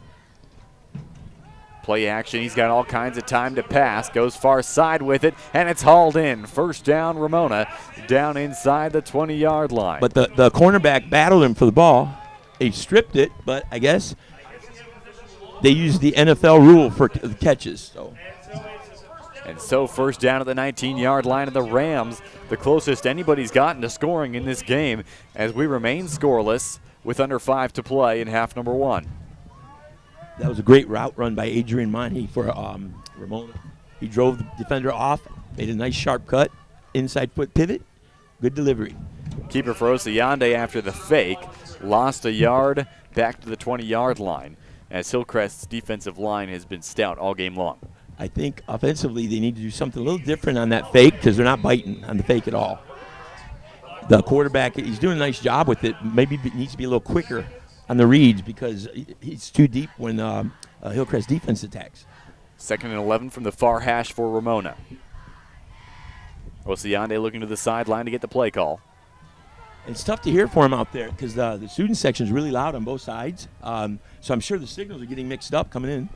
Play action. He's got all kinds of time to pass. Goes far side with it, and it's hauled in. 1st down, Ramona, down inside the 20-yard line. But the cornerback battled him for the ball. He stripped it, but I guess they used the NFL rule for the catches. And so 1st down at the 19-yard line of the Rams, the closest anybody's gotten to scoring in this game, as we remain scoreless with under 5 to play in half number 1. That was a great route run by Adrian Monty for Ramona. He drove the defender off, made a nice sharp cut, inside foot pivot, good delivery. Keeper for Osiande after the fake, lost a yard back to the 20-yard line, as Hillcrest's defensive line has been stout all game long. I think offensively they need to do something a little different on that fake because they're not biting on the fake at all. The quarterback, he's doing a nice job with it. Maybe it needs to be a little quicker on the reads because he's too deep when Hillcrest defense attacks. 2nd and 11 from the far hash for Ramona. Osiande looking to the sideline to get the play call. It's tough to hear for him out there because the student section is really loud on both sides. So I'm sure the signals are getting mixed up coming in.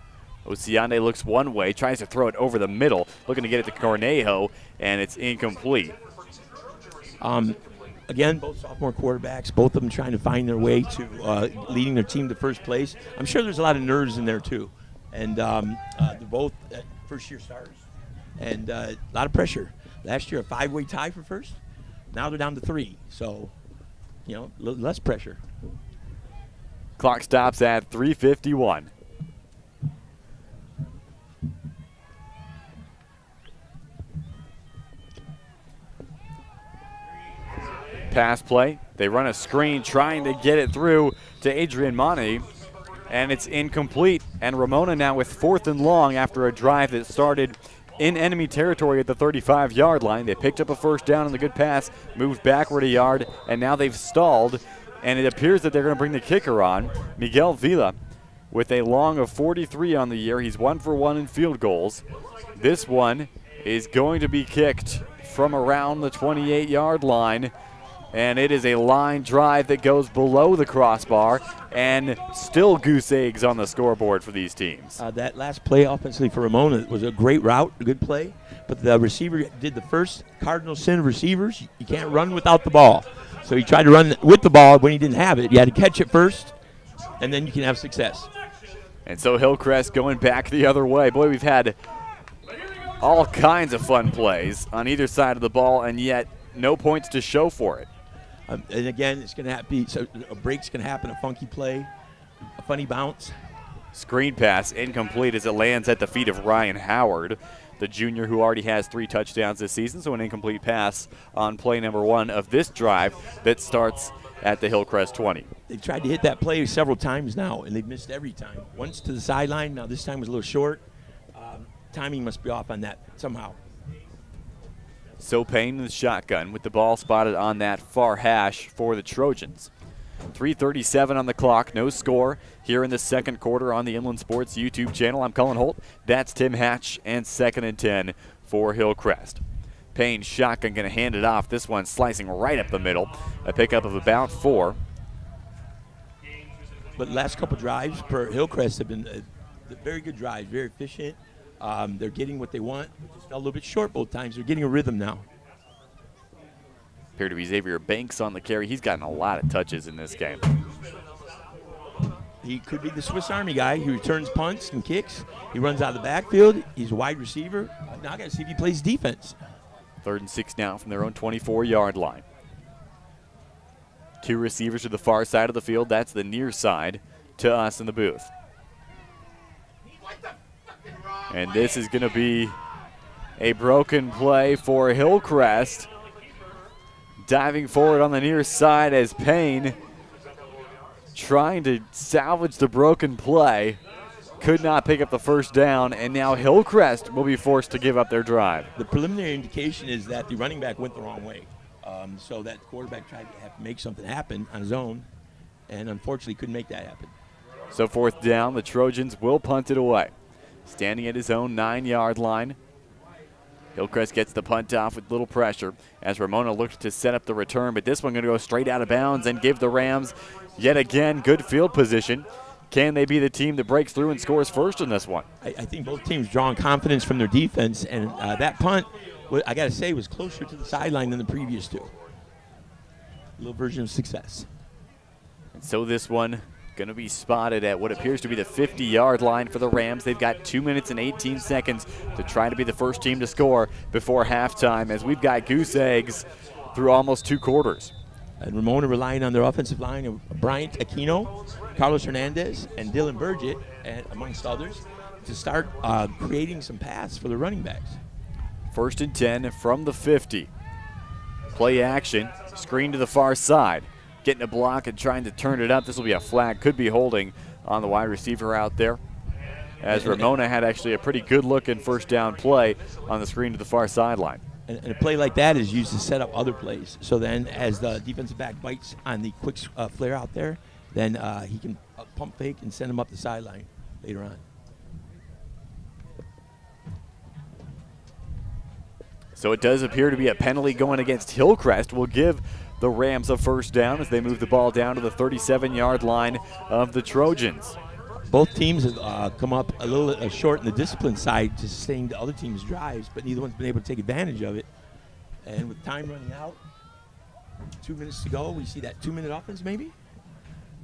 Osiande looks one way, tries to throw it over the middle, looking to get it to Cornejo, and it's incomplete. Again, both sophomore quarterbacks, both of them trying to find their way to leading their team to first place. I'm sure there's a lot of nerves in there too, and they're both first-year starters, and a lot of pressure. Last year, a 5-way tie for first. Now they're down to 3, so a little less pressure. Clock stops at 3:51. Pass play. They run a screen trying to get it through to Adrian Monty, and it's incomplete. And Ramona now with 4th and long after a drive that started in enemy territory at the 35-yard line. They picked up a first down on the good pass, moved backward a yard, and now they've stalled. And it appears that they're going to bring the kicker on, Miguel Vila, with a long of 43 on the year. He's 1 for 1 in field goals. This one is going to be kicked from around the 28-yard line. And it is a line drive that goes below the crossbar, and still goose eggs on the scoreboard for these teams. That last play offensively for Ramona was a great route, a good play, but the receiver did the first cardinal sin of receivers. You can't run without the ball. So he tried to run with the ball when he didn't have it. You had to catch it first, and then you can have success. And so Hillcrest going back the other way. Boy, we've had all kinds of fun plays on either side of the ball, and yet no points to show for it. And again, it's going to be so a break's going to happen, a funky play, a funny bounce. Screen pass incomplete as it lands at the feet of Ryan Howard, the junior who already has 3 touchdowns this season. So an incomplete pass on play number 1 of this drive that starts at the Hillcrest 20. They've tried to hit that play several times now, and they've missed every time. Once to the sideline. Now this time was a little short. Timing must be off on that somehow. So Payne in the shotgun with the ball spotted on that far hash for the Trojans. 3:37 on the clock, no score here in the second quarter on the Inland Sports YouTube channel. I'm Cullen Holt, that's Tim Hatch, and 2nd and 10 for Hillcrest. Payne shotgun going to hand it off. This one slicing right up the middle. A pickup of about 4. But the last couple drives for Hillcrest have been very good drives, very efficient. They're getting what they want. Just fell a little bit short both times. They're getting a rhythm now. Appeared to be Xavier Banks on the carry. He's gotten a lot of touches in this game. He could be the Swiss Army guy. He returns punts and kicks. He runs out of the backfield. He's a wide receiver. Now I got to see if he plays defense. 3rd and 6 now from their own 24-yard line. 2 receivers to the far side of the field. That's the near side to us in the booth. And this is going to be a broken play for Hillcrest. Diving forward on the near side as Payne trying to salvage the broken play. Could not pick up the first down, and now Hillcrest will be forced to give up their drive. The preliminary indication is that the running back went the wrong way. So that quarterback tried to have to make something happen on his own, and unfortunately couldn't make that happen. So 4th down, the Trojans will punt it away. Standing at his own 9-yard line. Hillcrest gets the punt off with little pressure as Ramona looks to set up the return, but this one going to go straight out of bounds and give the Rams yet again good field position. Can they be the team that breaks through and scores first in this one? I think both teams drawing confidence from their defense, and that punt, I got to say, was closer to the sideline than the previous 2. A little version of success. And so this one going to be spotted at what appears to be the 50-yard line for the Rams. They've got 2 minutes and 18 seconds to try to be the first team to score before halftime, as we've got goose eggs through almost 2 quarters. And Ramona relying on their offensive line of Bryant Aquino, Carlos Hernandez, and Dylan Burgett, and amongst others, to start creating some paths for the running backs. 1st and 10 from the 50. Play action, screen to the far side. Getting a block and trying to turn it up. This will be a flag. Could be holding on the wide receiver out there, as Ramona had actually a pretty good-looking first down play on the screen to the far sideline. And a play like that is used to set up other plays. So then as the defensive back bites on the quick flare out there, then he can pump fake and send him up the sideline later on. So it does appear to be a penalty going against Hillcrest. Will give the Rams a first down as they move the ball down to the 37-yard line of the Trojans. Both teams have come up a little short in the discipline side to sustain the other team's drives, but neither one's been able to take advantage of it. And with time running out, 2 minutes to go. We see that 2-minute offense maybe.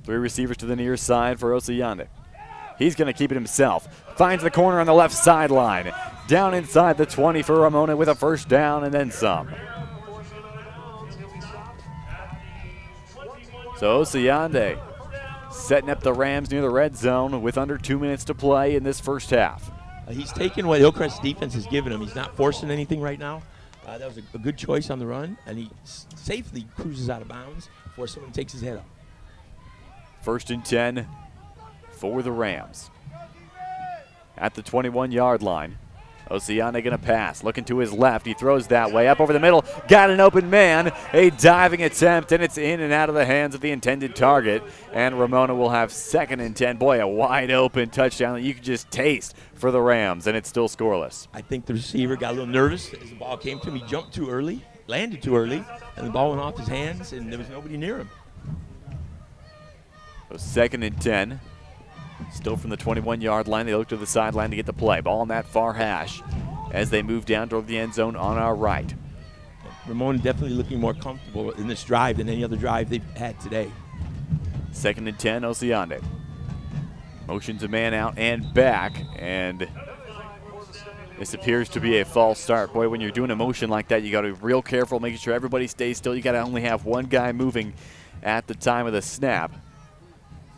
3 receivers to the near side for Osiande. He's going to keep it himself. Finds the corner on the left sideline. Down inside the 20 for Ramona with a first down and then some. So Osiande setting up the Rams near the red zone with under 2 minutes to play in this first half. He's taking what Hillcrest defense has given him. He's not forcing anything right now. That was a good choice on the run, and he safely cruises out of bounds before someone takes his head up. 1st and 10 for the Rams. At the 21-yard line, Osiande going to pass. Looking to his left. He throws that way. Up over the middle. Got an open man. A diving attempt, and it's in and out of the hands of the intended target. And Ramona will have 2nd and 10. Boy, a wide open touchdown that you could just taste for the Rams, and it's still scoreless. I think the receiver got a little nervous as the ball came to him. He jumped too early, landed too early, and the ball went off his hands, and there was nobody near him. So 2nd and 10. Still from the 21-yard line. They look to the sideline to get the play. Ball on that far hash as they move down toward the end zone on our right. Ramona definitely looking more comfortable in this drive than any other drive they've had today. 2nd and 10, Osiande. Motions a man out and back, and this appears to be a false start. Boy, when you're doing a motion like that, you got to be real careful, making sure everybody stays still. You got to only have one guy moving at the time of the snap.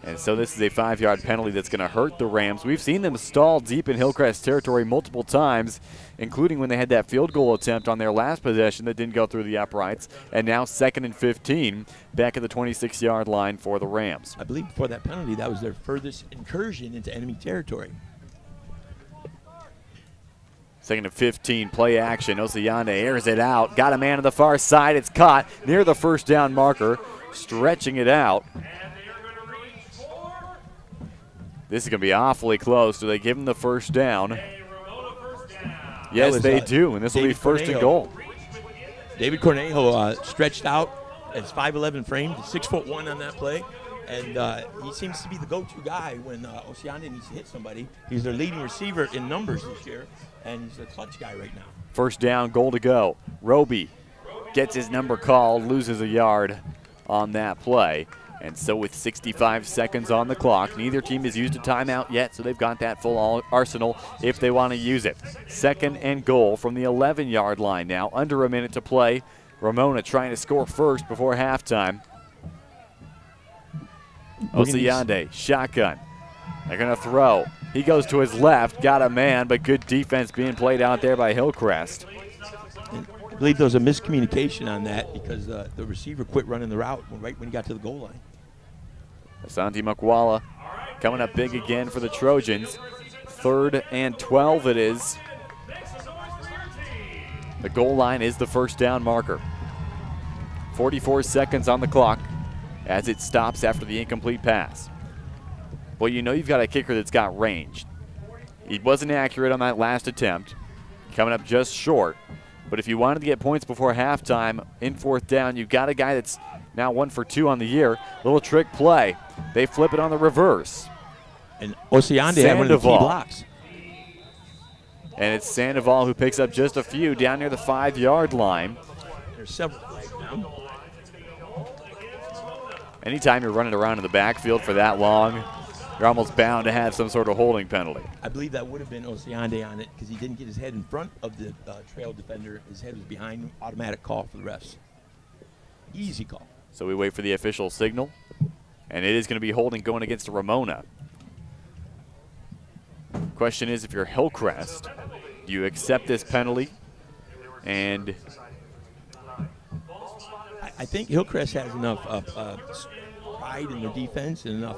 And so this is a 5-yard penalty that's going to hurt the Rams. We've seen them stall deep in Hillcrest territory multiple times, including when they had that field goal attempt on their last possession that didn't go through the uprights. And now 2nd and 15 back at the 26-yard line for the Rams. I believe before that penalty, that was their furthest incursion into enemy territory. 2nd and 15, play action. Osiande airs it out. Got a man on the far side. It's caught near the first down marker, stretching it out. This is going to be awfully close. Do they give him the first down? Yes, they do, and this will be 1st and goal. David Cornejo stretched out as 5'11" framed, 6'1" on that play, and he seems to be the go-to guy when Osiande needs to hit somebody. He's their leading receiver in numbers this year, and he's the clutch guy right now. 1st down, goal to go. Roby gets his number called, loses a yard on that play. And so with 65 seconds on the clock, neither team has used a timeout yet, so they've got that full arsenal if they want to use it. 2nd and goal from the 11-yard line now, under a minute to play. Ramona trying to score first before halftime. Osiande, shotgun. They're going to throw. He goes to his left, got a man, but good defense being played out there by Hillcrest. I believe there was a miscommunication on that because the receiver quit running the route right when he got to the goal line. Asante Makwala coming up big again for the Trojans. 3rd and 12 it is. The goal line is the first down marker. 44 seconds on the clock as it stops after the incomplete pass. Well, you know you've got a kicker that's got range. He wasn't accurate on that last attempt, coming up just short. But if you wanted to get points before halftime in 4th down, you've got a guy that's now 1 for 2 on the year. Little trick play. They flip it on the reverse. And Osiande had one of the key blocks. And it's Sandoval who picks up just a few down near the 5-yard line. There's several flags now. Anytime you're running around in the backfield for that long, you're almost bound to have some sort of holding penalty. I believe that would have been Osiande on it because he didn't get his head in front of the trail defender. His head was behind him. Automatic call for the refs. Easy call. So we wait for the official signal, and it is going to be holding going against Ramona. Question is, if you're Hillcrest, do you accept this penalty? And I think Hillcrest has enough pride in their defense and enough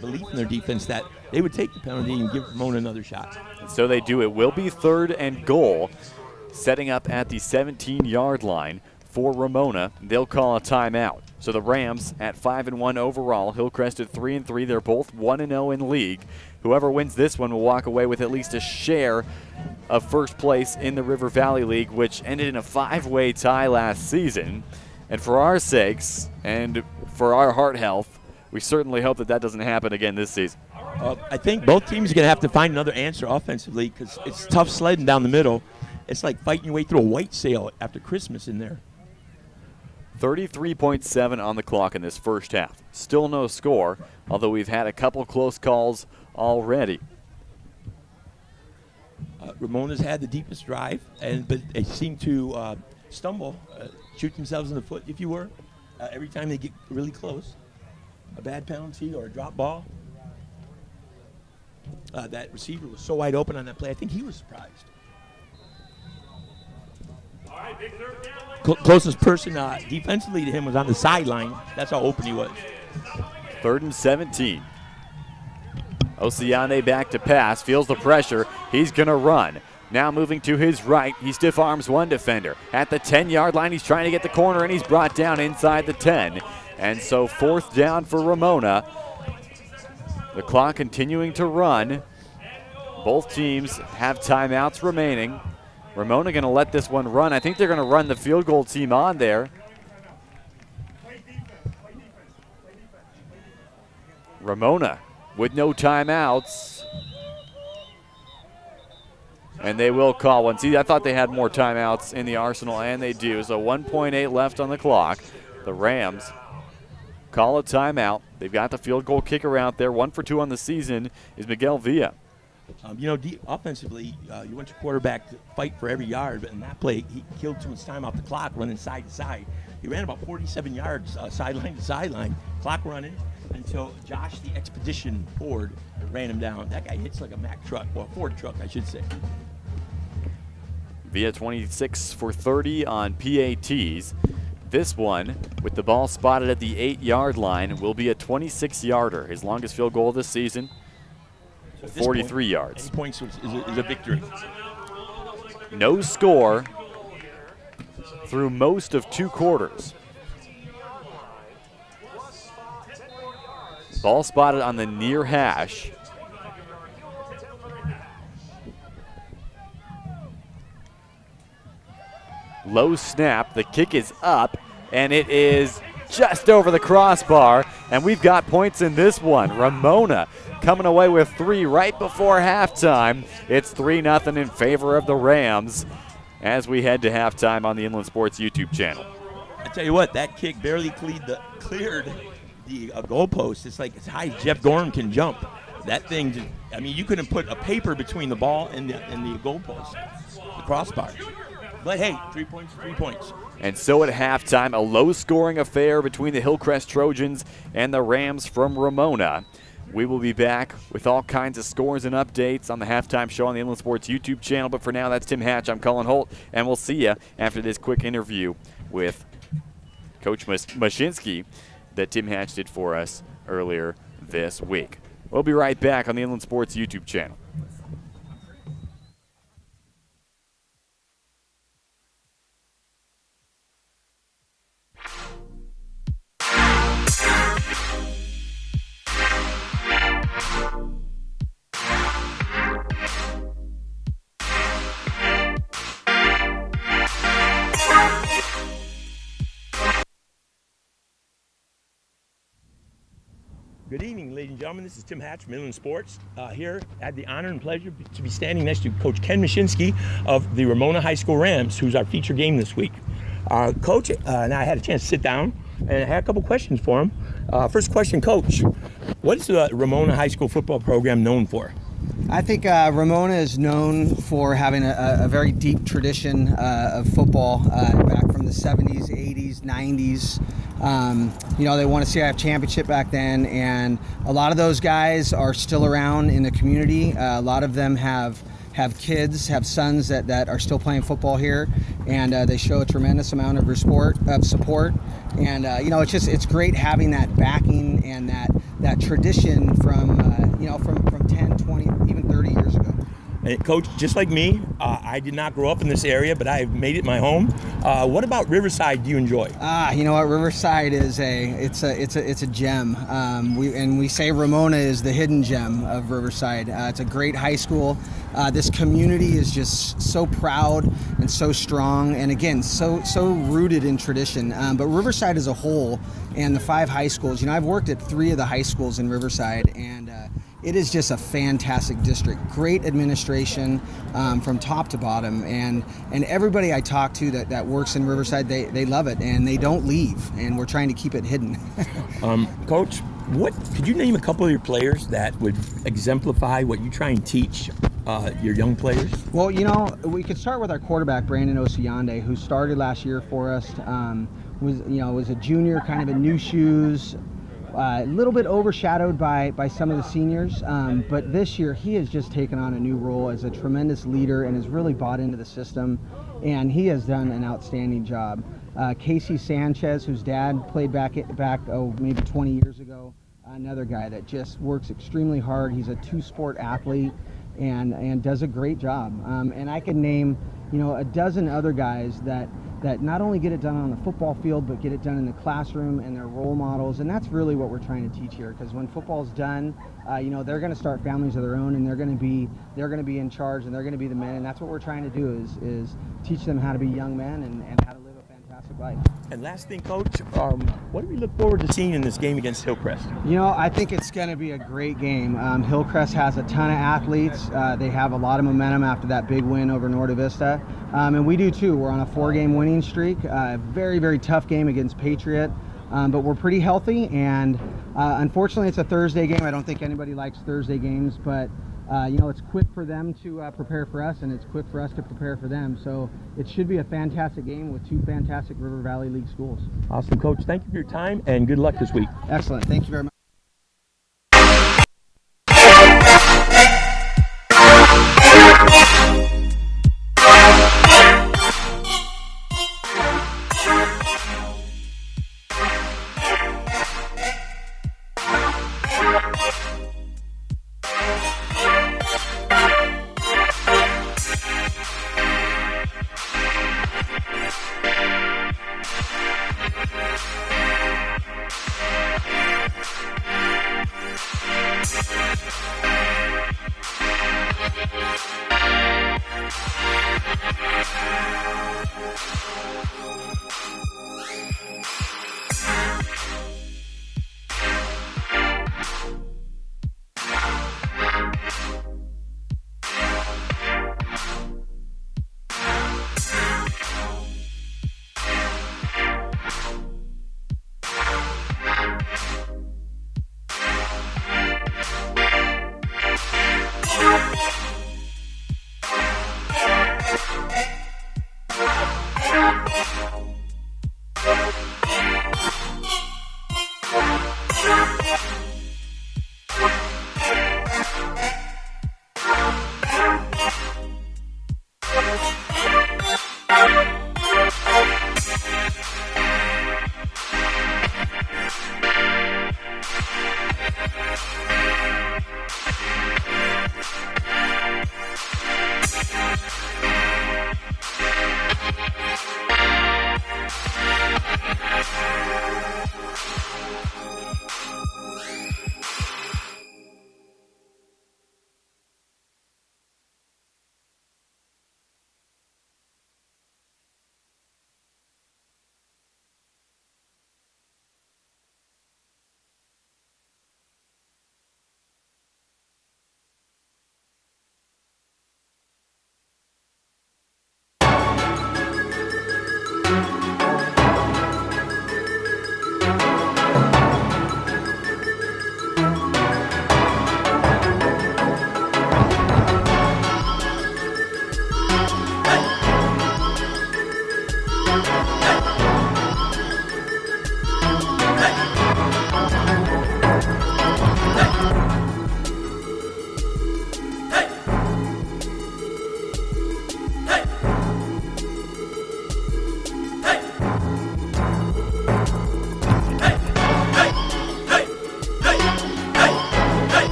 belief in their defense that they would take the penalty and give Ramona another shot. And so they do. It will be 3rd and goal, setting up at the 17-yard line for Ramona. They'll call a timeout. So the Rams at 5-1 overall, Hillcrest at 3-3. They're both 1-0 in league. Whoever wins this one will walk away with at least a share of first place in the River Valley League, which ended in a 5-way tie last season. And for our sakes and for our heart health, we certainly hope that that doesn't happen again this season. I think both teams are going to have to find another answer offensively because it's tough sledding down the middle. It's like fighting your way through a white sale after Christmas in there. 33.7 on the clock in this first half. Still no score, although we've had a couple close calls already. Ramona's had the deepest drive, but they seem to stumble, shoot themselves in the foot, if you were, every time they get really close. A bad penalty or a drop ball. That receiver was so wide open on that play. I think he was surprised. Closest person defensively to him was on the sideline. That's how open he was. 3rd and 17. Oceane back to pass, feels the pressure. He's going to run. Now moving to his right, he stiff arms one defender. At the 10-yard line, he's trying to get the corner, and he's brought down inside the 10. And so 4th down for Ramona. The clock continuing to run. Both teams have timeouts remaining. Ramona going to let this one run. I think they're going to run the field goal team on there. Ramona with no timeouts. And they will call one. See, I thought they had more timeouts in the arsenal, and they do. So 1.8 left on the clock. The Rams call a timeout. They've got the field goal kicker out there. 1 for 2 on the season is Miguel Villa. Offensively, you want your quarterback to fight for every yard, but in that play, he killed too much time off the clock running side to side. He ran about 47 yards sideline to sideline, clock running, until Josh, the Expedition Ford, ran him down. That guy hits like a Mack truck, or a Ford truck, I should say. Villa 26 for 30 on PATs. This one, with the ball spotted at the 8-yard line, will be a 26-yarder. His longest field goal this season, 43 yards. 8 points is a victory. No score through most of 2 quarters. Ball spotted on the near hash. Low snap, the kick is up, and it is just over the crossbar, and we've got points in this one. Ramona coming away with 3 right before halftime. It's 3-0 in favor of the Rams as we head to halftime on the Inland Sports YouTube channel. I tell you what, that kick barely cleared the goalpost. It's like as high as Jeff Gorham can jump. That thing, just, I mean, you couldn't put a paper between the ball and the goalpost, the crossbar. But hey, 3 points, 3 points. And so at halftime, a low-scoring affair between the Hillcrest Trojans and the Rams from Ramona. We will be back with all kinds of scores and updates on the halftime show on the Inland Sports YouTube channel. But for now, that's Tim Hatch. I'm Colin Holt, and we'll see you after this quick interview with Coach Mashinsky that Tim Hatch did for us earlier this week. We'll be right back on the Inland Sports YouTube channel. Good evening, ladies and gentlemen. This is Tim Hatch from Inland Sports. Here, I had the honor and pleasure to be standing next to Coach Ken Mashinsky of the Ramona High School Rams, who's our feature game this week. Coach and I had a chance to sit down, and I had a couple questions for him. First question, Coach, what is the Ramona High School football program known for? I think Ramona is known for having a very deep tradition of football back from the 70s, 80s, 90s. They won a CIF championship back then, and a lot of those guys are still around in the community. A lot of them have kids, have sons that are still playing football here, and they show a tremendous amount of support. And it's great having that backing and that tradition from 10, 20, even 30 years ago. And Coach, just like me, I did not grow up in this area, but I've made it my home. What about Riverside do you enjoy? You know what, Riverside is a gem. We say Ramona is the hidden gem of Riverside. It's a great high school. This community is just so proud and so strong, and again, so rooted in tradition. But Riverside as a whole, and the 5 high schools. I've worked at 3 of the high schools in Riverside, and It is just a fantastic district. Great administration from top to bottom, and everybody I talk to that works in Riverside, they love it and they don't leave. And we're trying to keep it hidden. Coach, what could you name a couple of your players that would exemplify what you try and teach your young players? Well, you know, we could start with our quarterback Brandon Osiande, who started last year for us. Was a junior, kind of in new shoes. A little bit overshadowed by some of the seniors, but this year he has just taken on a new role as a tremendous leader and has really bought into the system, and he has done an outstanding job. Casey Sanchez, whose dad played back maybe 20 years ago, another guy that just works extremely hard. He's a two-sport athlete and does a great job. And I could name, a dozen other guys that not only get it done on the football field, but get it done in the classroom, and they're role models. And that's really what we're trying to teach here, because when football's done, they're going to start families of their own, and they're going to be in charge, and they're going to be the men. And that's what we're trying to do is teach them how to be young men and how to live a fantastic life. And last thing, Coach, what do we look forward to seeing in this game against Hillcrest? I think it's going to be a great game. Hillcrest has a ton of athletes. They have a lot of momentum after that big win over Norte Vista. And we do too. We're on a 4-game winning streak. Very, very tough game against Patriot. But we're pretty healthy. And unfortunately, it's a Thursday game. I don't think anybody likes Thursday games. But, it's quick for them to prepare for us, and it's quick for us to prepare for them. So it should be a fantastic game with two fantastic River Valley League schools. Awesome, Coach. Thank you for your time, and good luck this week. Excellent. Thank you very much.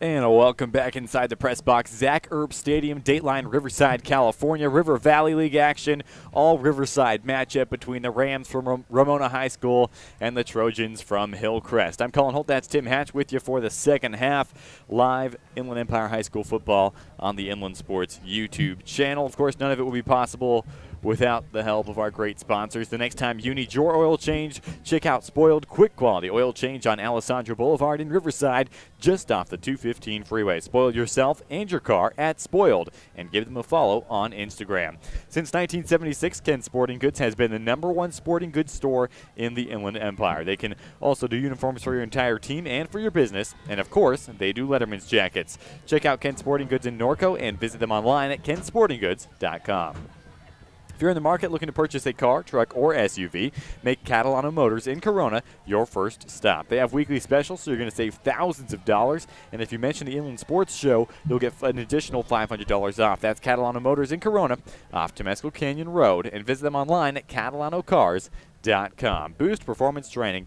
And welcome back inside the press box. Zach Erb Stadium, Dateline, Riverside, California. River Valley League action. All Riverside matchup between the Rams from Ramona High School and the Trojans from Hillcrest. I'm Colin Holt. That's Tim Hatch with you for the second half. Live Inland Empire High School football on the Inland Sports YouTube channel. Of course, none of it would be possible without the help of our great sponsors. The next time you need your oil change, check out Spoiled Quick Quality Oil Change on Alessandro Boulevard in Riverside, just off the 215 freeway. Spoil yourself and your car at Spoiled, and give them a follow on Instagram. Since 1976, Ken Sporting Goods has been the #1 sporting goods store in the Inland Empire. They can also do uniforms for your entire team and for your business, and of course, they do Letterman's jackets. Check out Ken Sporting Goods in Norco and visit them online at kensportinggoods.com. If you're in the market looking to purchase a car, truck, or SUV, make Catalano Motors in Corona your first stop. They have weekly specials, so you're going to save thousands of dollars. And if you mention the Inland Sports Show, you'll get an additional $500 off. That's Catalano Motors in Corona off Temescal Canyon Road. And visit them online at catalanocars.com. Boost Performance Training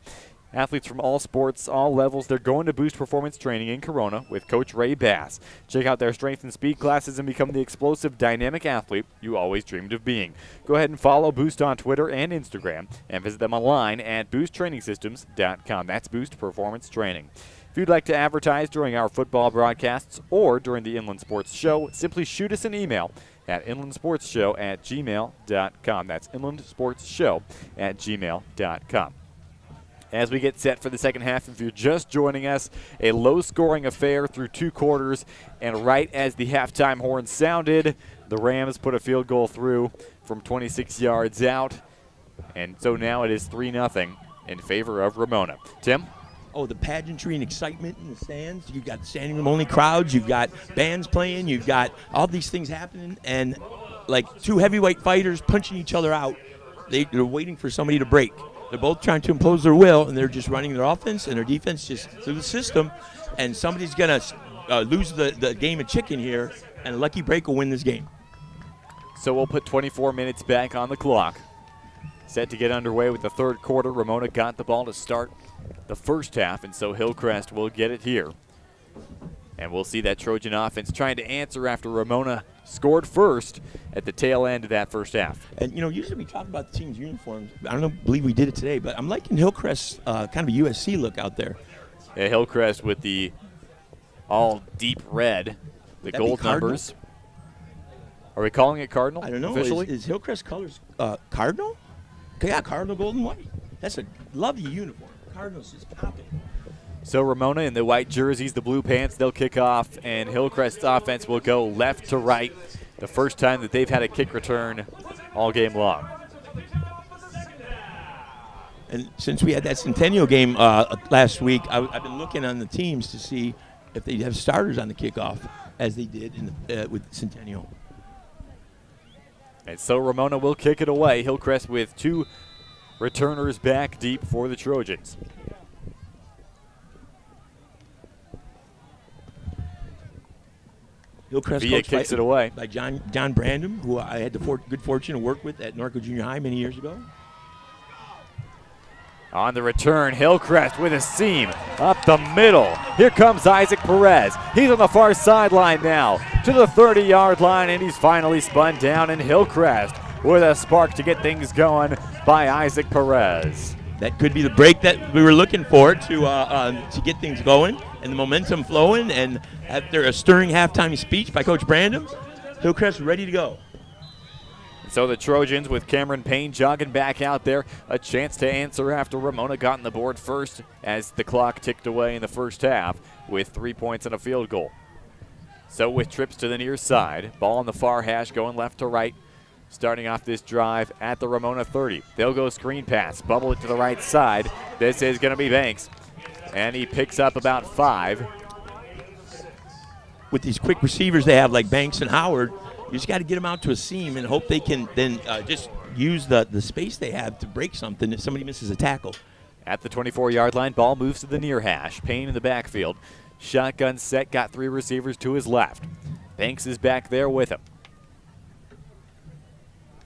Athletes from all sports, all levels, they're going to Boost Performance Training in Corona with Coach Ray Bass. Check out their strength and speed classes and become the explosive, dynamic athlete you always dreamed of being. Go ahead and follow Boost on Twitter and Instagram and visit them online at boosttrainingsystems.com. That's Boost Performance Training. If you'd like to advertise during our football broadcasts or during the Inland Sports Show, simply shoot us an email at inlandsportsshow@gmail.com. That's inlandsportsshow@gmail.com. As we get set for the second half, if you're just joining us, a low-scoring affair through 2 quarters, and right as the halftime horn sounded, the Rams put a field goal through from 26 yards out, and so now it is 3-0 in favor of Ramona. Tim? Oh, the pageantry and excitement in the stands. You've got standing room only crowds. You've got bands playing. You've got all these things happening. And like 2 heavyweight fighters punching each other out, they're waiting for somebody to break. They're both trying to impose their will, and they're just running their offense and their defense just through the system. And somebody's going to lose the game of chicken here, and a lucky break will win this game. So we'll put 24 minutes back on the clock. Set to get underway with the third quarter. Ramona got the ball to start the first half, and so Hillcrest will get it here. And we'll see that Trojan offense trying to answer after Ramona scored first at the tail end of that first half. And, you know, usually we talk about the team's uniforms. I don't believe we did it today, but I'm liking Hillcrest's kind of a USC look out there. Yeah, Hillcrest with the all deep red, the That'd gold be Cardinal? numbers. Are we calling it Cardinal I don't know. officially? Is Hillcrest colors Cardinal? Okay, yeah, Cardinal, gold, and white. That's a lovely uniform. Cardinals is popping. So Ramona in the white jerseys, the blue pants, they'll kick off, and Hillcrest's offense will go left to right, the first time that they've had a kick return all game long. And since we had that Centennial game last week, I've been looking on the teams to see if they have starters on the kickoff, as they did with Centennial. And so Ramona will kick it away. Hillcrest with 2 returners back deep for the Trojans. Hillcrest Villa kicks it away by John Brandon, who I had the good fortune to work with at Norco Junior High many years ago. On the return, Hillcrest with a seam up the middle. Here comes Isaac Perez. He's on the far sideline now to the 30-yard line, and he's finally spun down. And Hillcrest with a spark to get things going by Isaac Perez. That could be the break that we were looking for to get things going and the momentum flowing. And after a stirring halftime speech by Coach Brandon, Hillcrest ready to go. So the Trojans with Cameron Payne jogging back out there, a chance to answer after Ramona got on the board first as the clock ticked away in the first half with 3 points and a field goal. So with trips to the near side, ball on the far hash going left to right, starting off this drive at the Ramona 30. They'll go screen pass, bubble it to the right side. This is going to be Banks, and he picks up about 5. With these quick receivers they have like Banks and Howard, you just got to get them out to a seam and hope they can then just use the space they have to break something if somebody misses a tackle. At the 24-yard line, ball moves to the near hash. Payne in the backfield. Shotgun set, got 3 receivers to his left. Banks is back there with him.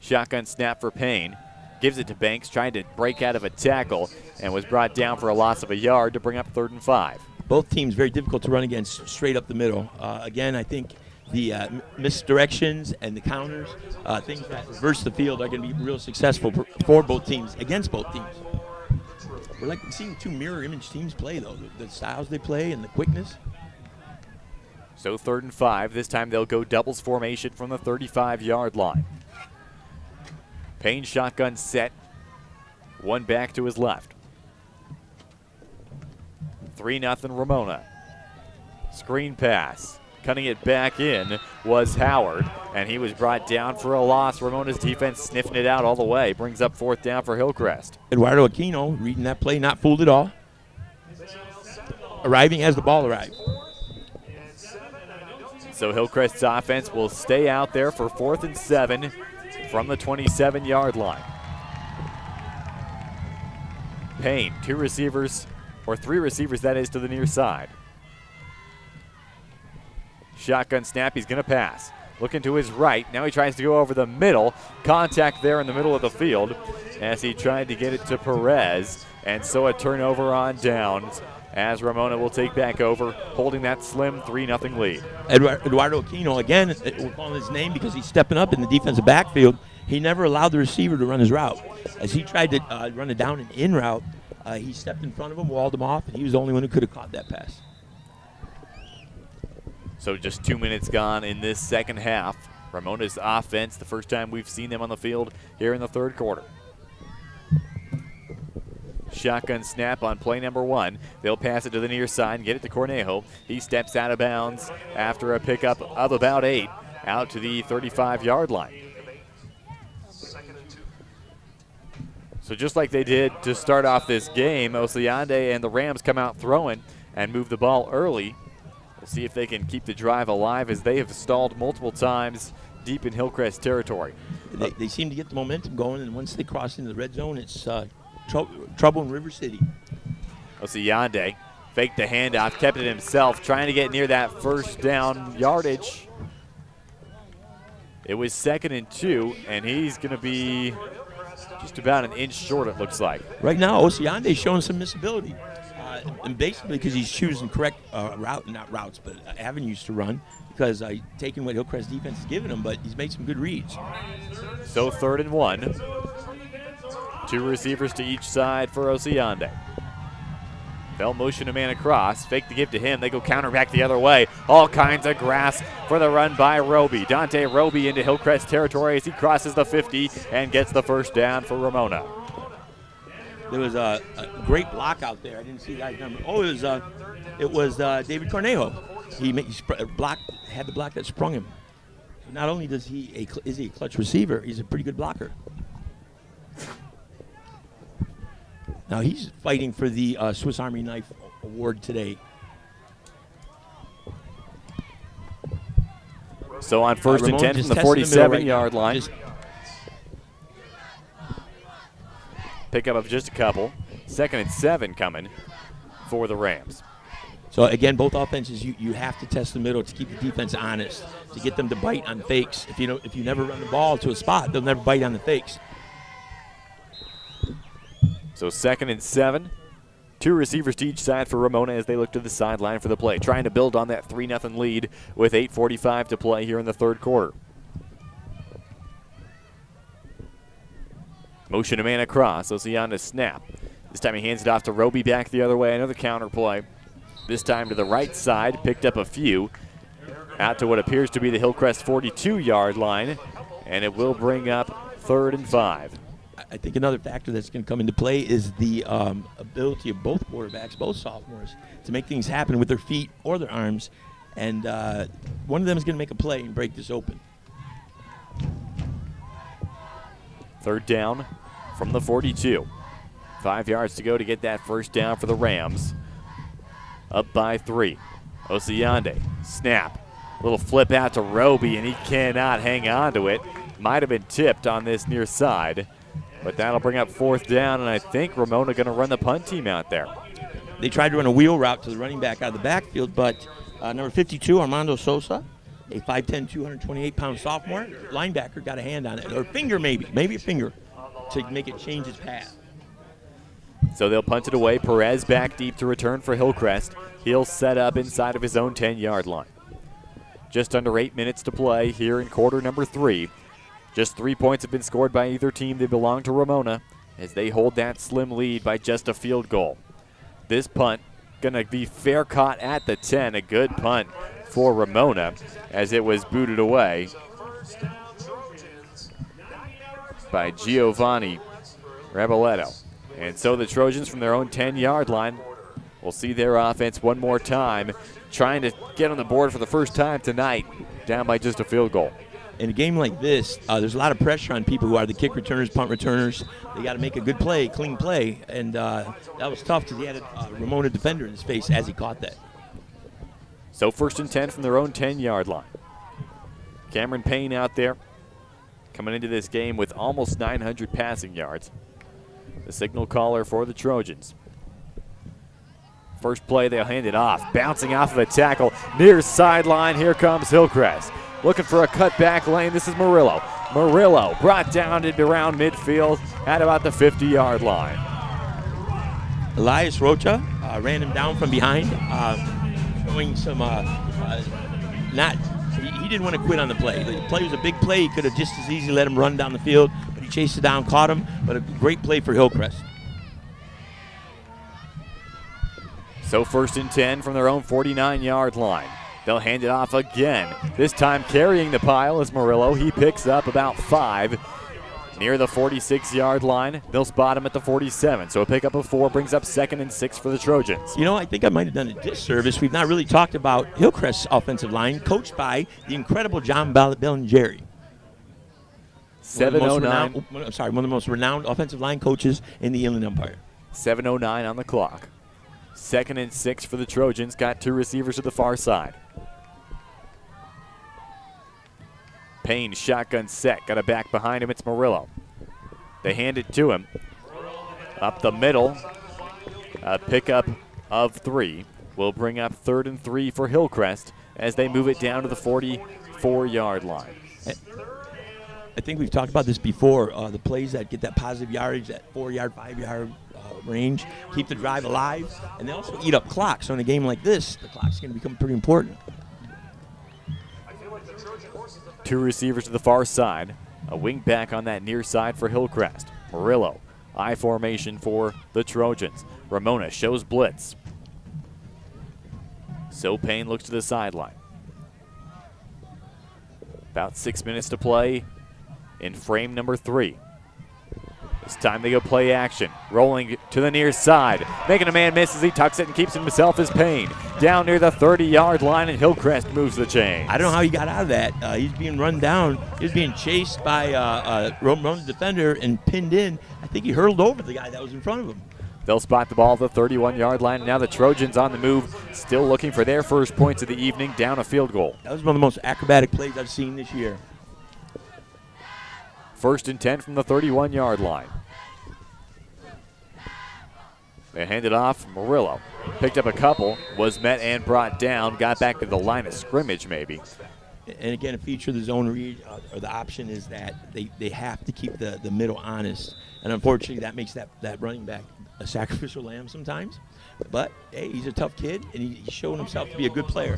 Shotgun snap for Payne. Gives it to Banks, trying to break out of a tackle, and was brought down for a loss of a yard to bring up 3rd and 5. Both teams very difficult to run against straight up the middle. Again, I think the misdirections and the counters, things that reverse the field, are going to be real successful for both teams, against both teams. We're like seeing 2 mirror image teams play, though, the styles they play and the quickness. So 3rd and 5. This time they'll go doubles formation from the 35-yard line. Payne shotgun set. 1 back to his left. 3-0 Ramona. Screen pass. Cutting it back in was Howard, and he was brought down for a loss. Ramona's defense sniffing it out all the way. Brings up 4th down for Hillcrest. Eduardo Aquino reading that play, not fooled at all. Arriving as the ball arrived. So Hillcrest's offense will stay out there for 4th and 7 from the 27-yard line. Payne, 2 receivers, or 3 receivers that is, to the near side. Shotgun snap, he's going to pass. Looking to his right. Now he tries to go over the middle. Contact there in the middle of the field as he tried to get it to Perez. And so a turnover on downs as Ramona will take back over, holding that slim 3-0 lead. Eduardo Aquino, again, we're calling his name because he's stepping up in the defensive backfield. He never allowed the receiver to run his route. As he tried to run a down and in route, he stepped in front of him, walled him off, and he was the only one who could have caught that pass. So just 2 minutes gone in this second half. Ramona's offense, the first time we've seen them on the field here in the third quarter. Shotgun snap on play number 1. They'll pass it to the near side and get it to Cornejo. He steps out of bounds after a pickup of about 8 out to the 35-yard line. So just like they did to start off this game, Osiande and the Rams come out throwing and move the ball early. We'll see if they can keep the drive alive as they have stalled multiple times deep in Hillcrest territory. They seem to get the momentum going, and once they cross into the red zone, it's trouble in River City. Osiande faked the handoff, kept it himself, trying to get near that first down yardage. It was 2nd and 2, and he's going to be just about an inch short, it looks like. Right now, Osiande's showing some missability. And basically because he's choosing correct avenues to run, because taking what Hillcrest defense is giving him, but he's made some good reads. So 3rd and 1. 2 receivers to each side for Osiande. They'll motion a man across, fake the give to him. They go counter back the other way. All kinds of grass for the run by Roby. Dante Roby into Hillcrest territory as he crosses the 50 and ggets the first down for Ramona. There was a great block out there. I didn't see that number. Oh, it was David Cornejo. He had the block that sprung him. So not only is he a clutch receiver, he's a pretty good blocker. Now he's fighting for the Swiss Army Knife Award today. So on 1st and 10 from the 47-yard line. Pickup of just a couple. 2nd and 7 coming for the Rams. So again, both offenses, you have to test the middle to keep the defense honest, to get them to bite on fakes. If you never run the ball to a spot, they'll never bite on the fakes. So 2nd and 7. 2 receivers to each side for Ramona as they look to the sideline for the play. Trying to build on that 3-0 lead with 8:45 to play here in the third quarter. Motion a man across. Osiande snap. This time he hands it off to Roby back the other way. Another counter play. This time to the right side. Picked up a few. Out to what appears to be the Hillcrest 42-yard line. And it will bring up 3rd and 5. I think another factor that's going to come into play is the ability of both quarterbacks, both sophomores, to make things happen with their feet or their arms. And one of them is going to make a play and break this open. 3rd down from the 42. 5 yards to go to get that first down for the Rams. Up by 3. Osiande, snap. Little flip out to Roby, and he cannot hang on to it. Might have been tipped on this near side. But that'll bring up 4th down, and I think Ramona going to run the punt team out there. They tried to run a wheel route to the running back out of the backfield, but number 52, Armando Sosa, a 5'10", 228-pound sophomore linebacker, got a hand on it, or finger maybe a finger, to make it change its path. So they'll punt it away. Perez back deep to return for Hillcrest. He'll set up inside of his own 10-yard line. Just under 8 minutes to play here in quarter number 3. Just 3 points have been scored by either team. They belong to Ramona as they hold that slim lead by just a field goal. This punt going to be fair caught at the 10. A good punt for Ramona as it was booted away by Giovanni Raboletto. And so the Trojans from their own 10-yard line will see their offense one more time, trying to get on the board for the first time tonight, down by just a field goal. In a game like this, there's a lot of pressure on people who are the kick returners, punt returners. They got to make a good play, clean play, and that was tough because he had a Ramona defender in his face as he caught that. So 1st and 10 from their own 10-yard line. Cameron Payne out there coming into this game with almost 900 passing yards. The signal caller for the Trojans. First play, they'll hand it off. Bouncing off of a tackle near sideline. Here comes Hillcrest. looking for a cut back lane. This is Murillo. Murillo brought down to around midfield at about the 50-yard line. Elias Rocha ran him down from behind, showing some he didn't want to quit on the play. The play was a big play. He could have just as easily let him run down the field, but he chased it down, caught him. But a great play for Hillcrest. So 1st and 10 from their own 49-yard line. They'll hand it off again. This time carrying the pile is Murillo. He picks up about 5 near the 46-yard line. They'll spot him at the 47. So a pickup of 4 brings up 2nd and 6 for the Trojans. You know, I think I might have done a disservice. We've not really talked about Hillcrest's offensive line, coached by the incredible John Bellingerri. 7:09. One of the most renowned offensive line coaches in the Inland Empire. 7:09 on the clock. 2nd and 6 for the Trojans. Got 2 receivers to the far side. Payne, shotgun set. Got a back behind him. It's Murillo. They hand it to him. Up the middle. A pickup of 3 will bring up 3rd and 3 for Hillcrest as they move it down to the 44-yard line. I think we've talked about this before. The plays that get that positive yardage, that 4-yard, 5-yard range, keep the drive alive, and they also eat up clock. So in a game like this, the clock's going to become pretty important. 2 receivers to the far side. A wing back on that near side for Hillcrest. Murillo, I formation for the Trojans. Ramona shows blitz. So Payne looks to the sideline. About 6 minutes to play in frame number 3. This time they go play action. Rolling to the near side. Making a man miss as he tucks it and keeps himself as Payne. Down near the 30-yard line, and Hillcrest moves the chain. I don't know how he got out of that. He's being run down. He was being chased by Ramona's defender and pinned in. I think he hurled over the guy that was in front of him. They'll spot the ball at the 31-yard line. Now the Trojans on the move, still looking for their first points of the evening, down a field goal. That was one of the most acrobatic plays I've seen this year. 1st and 10 from the 31-yard line. They hand it off. Murillo picked up a couple, was met and brought down, got back to the line of scrimmage maybe. And again, a feature of the zone read or the option is that they have to keep the middle honest. And unfortunately, that makes that running back a sacrificial lamb sometimes. But, hey, he's a tough kid, and he's shown himself to be a good player.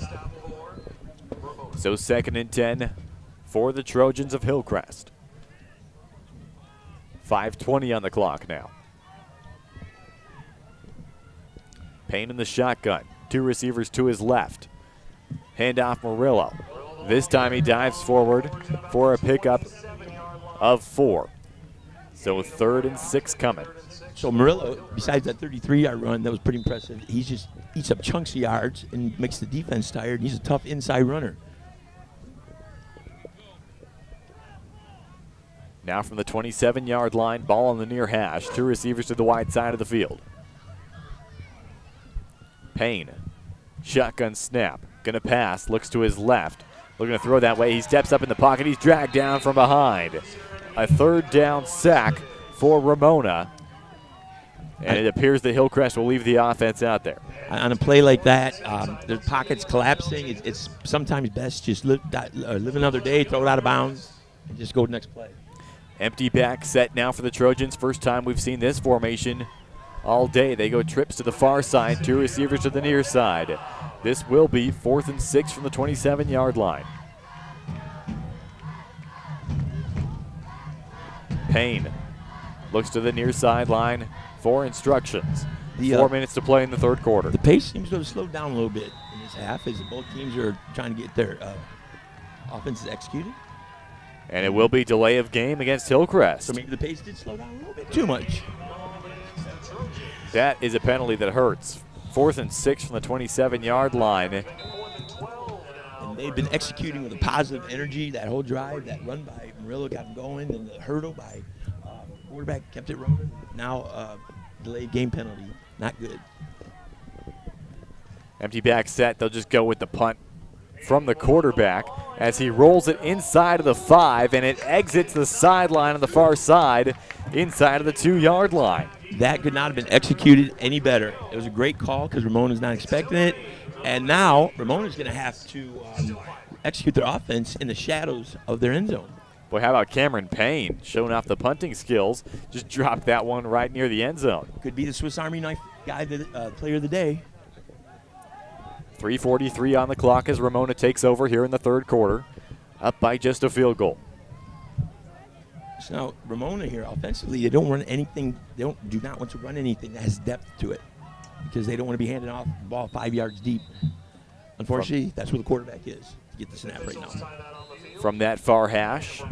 So 2nd and 10 for the Trojans of Hillcrest. 5:20 on the clock now. Payne in the shotgun. 2 receivers to his left. Hand off Murillo. This time he dives forward for a pickup of 4. So 3rd and 6 coming. So Murillo, besides that 33-yard run, that was pretty impressive. He just eats up chunks of yards and makes the defense tired. He's a tough inside runner. Now from the 27-yard line, ball on the near hash. 2 receivers to the wide side of the field. Payne, shotgun snap, gonna pass, looks to his left, looking to throw that way. He steps up in the pocket, he's dragged down from behind. A 3rd down sack for Ramona, and it appears that Hillcrest will leave the offense out there. On a play like that, the pocket's collapsing. It's sometimes best just live another day, throw it out of bounds, and just go to the next play. Empty back set now for the Trojans. First time we've seen this formation all day. They go trips to the far side, 2 receivers to the near side. This will be 4th and 6 from the 27-yard line. Payne looks to the near sideline for instructions. 4 minutes to play in the 3rd quarter. The pace seems to have slowed down a little bit in this half as both teams are trying to get their offenses executed. And it will be delay of game against Hillcrest. So maybe the pace did slow down a little bit too much. That is a penalty that hurts. 4th and 6 from the 27-yard line. And they've been executing with a positive energy that whole drive. That run by Murillo got them going, and the hurdle by quarterback kept it rolling. Now delayed game penalty, not good. Empty back set. They'll just go with the punt from the quarterback as he rolls it inside of the 5, and it exits the sideline on the far side inside of the 2-yard line. That could not have been executed any better. It was a great call because Ramona's not expecting it. And now Ramona's going to have to execute their offense in the shadows of their end zone. Boy, how about Cameron Payne showing off the punting skills? Just dropped that one right near the end zone. Could be the Swiss Army knife guy, player of the day. 3:43 on the clock as Ramona takes over here in the third quarter, up by just a field goal. So now Ramona here offensively, they don't run anything. They do not want to run anything that has depth to it because they don't want to be handing off the ball 5 yards deep. Unfortunately, that's where the quarterback is to get the snap right now. From that far hash,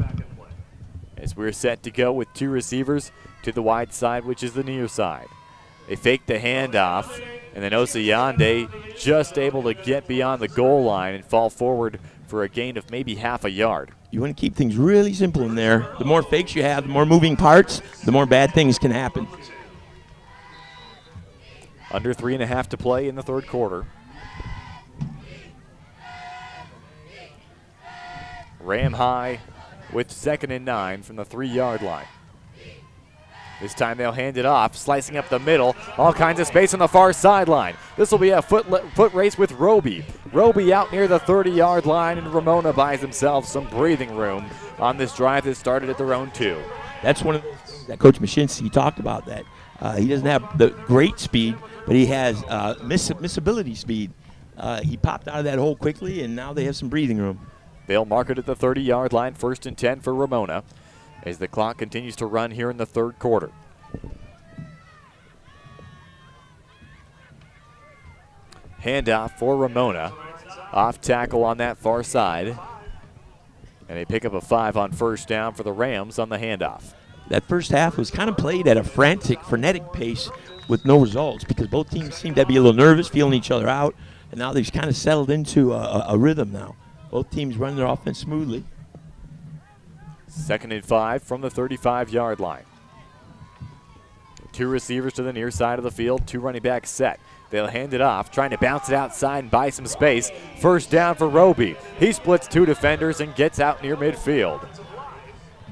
as we're set to go with two receivers to the wide side, which is the near side. They fake the handoff, and then Osayande just able to get beyond the goal line and fall forward for a gain of maybe half a yard. You want to keep things really simple in there. The more fakes you have, the more moving parts, the more bad things can happen. Under 3.5 to play in the third quarter. Ram high with 2nd and 9 from the 3-yard line. This time they'll hand it off, slicing up the middle, all kinds of space on the far sideline. This will be a foot race with Roby. Roby out near the 30-yard line, and Ramona buys themselves some breathing room on this drive that started at their own 2. That's one of those things that Coach Mashinsky talked about, that he doesn't have the great speed, but he has missability speed. He popped out of that hole quickly, and now they have some breathing room. They'll mark it at the 30-yard line, 1st and 10 for Ramona, as the clock continues to run here in the third quarter. Handoff for Ramona. Off tackle on that far side. And they pick up a 5 on 1st down for the Rams on the handoff. That first half was kind of played at a frenetic pace with no results because both teams seemed to be a little nervous, feeling each other out, and now they've kind of settled into a rhythm now. Both teams running their offense smoothly. 2nd and 5 from the 35-yard line. 2 receivers to the near side of the field, 2 running backs set. They'll hand it off, trying to bounce it outside and buy some space. 1st down for Roby. He splits 2 defenders and gets out near midfield.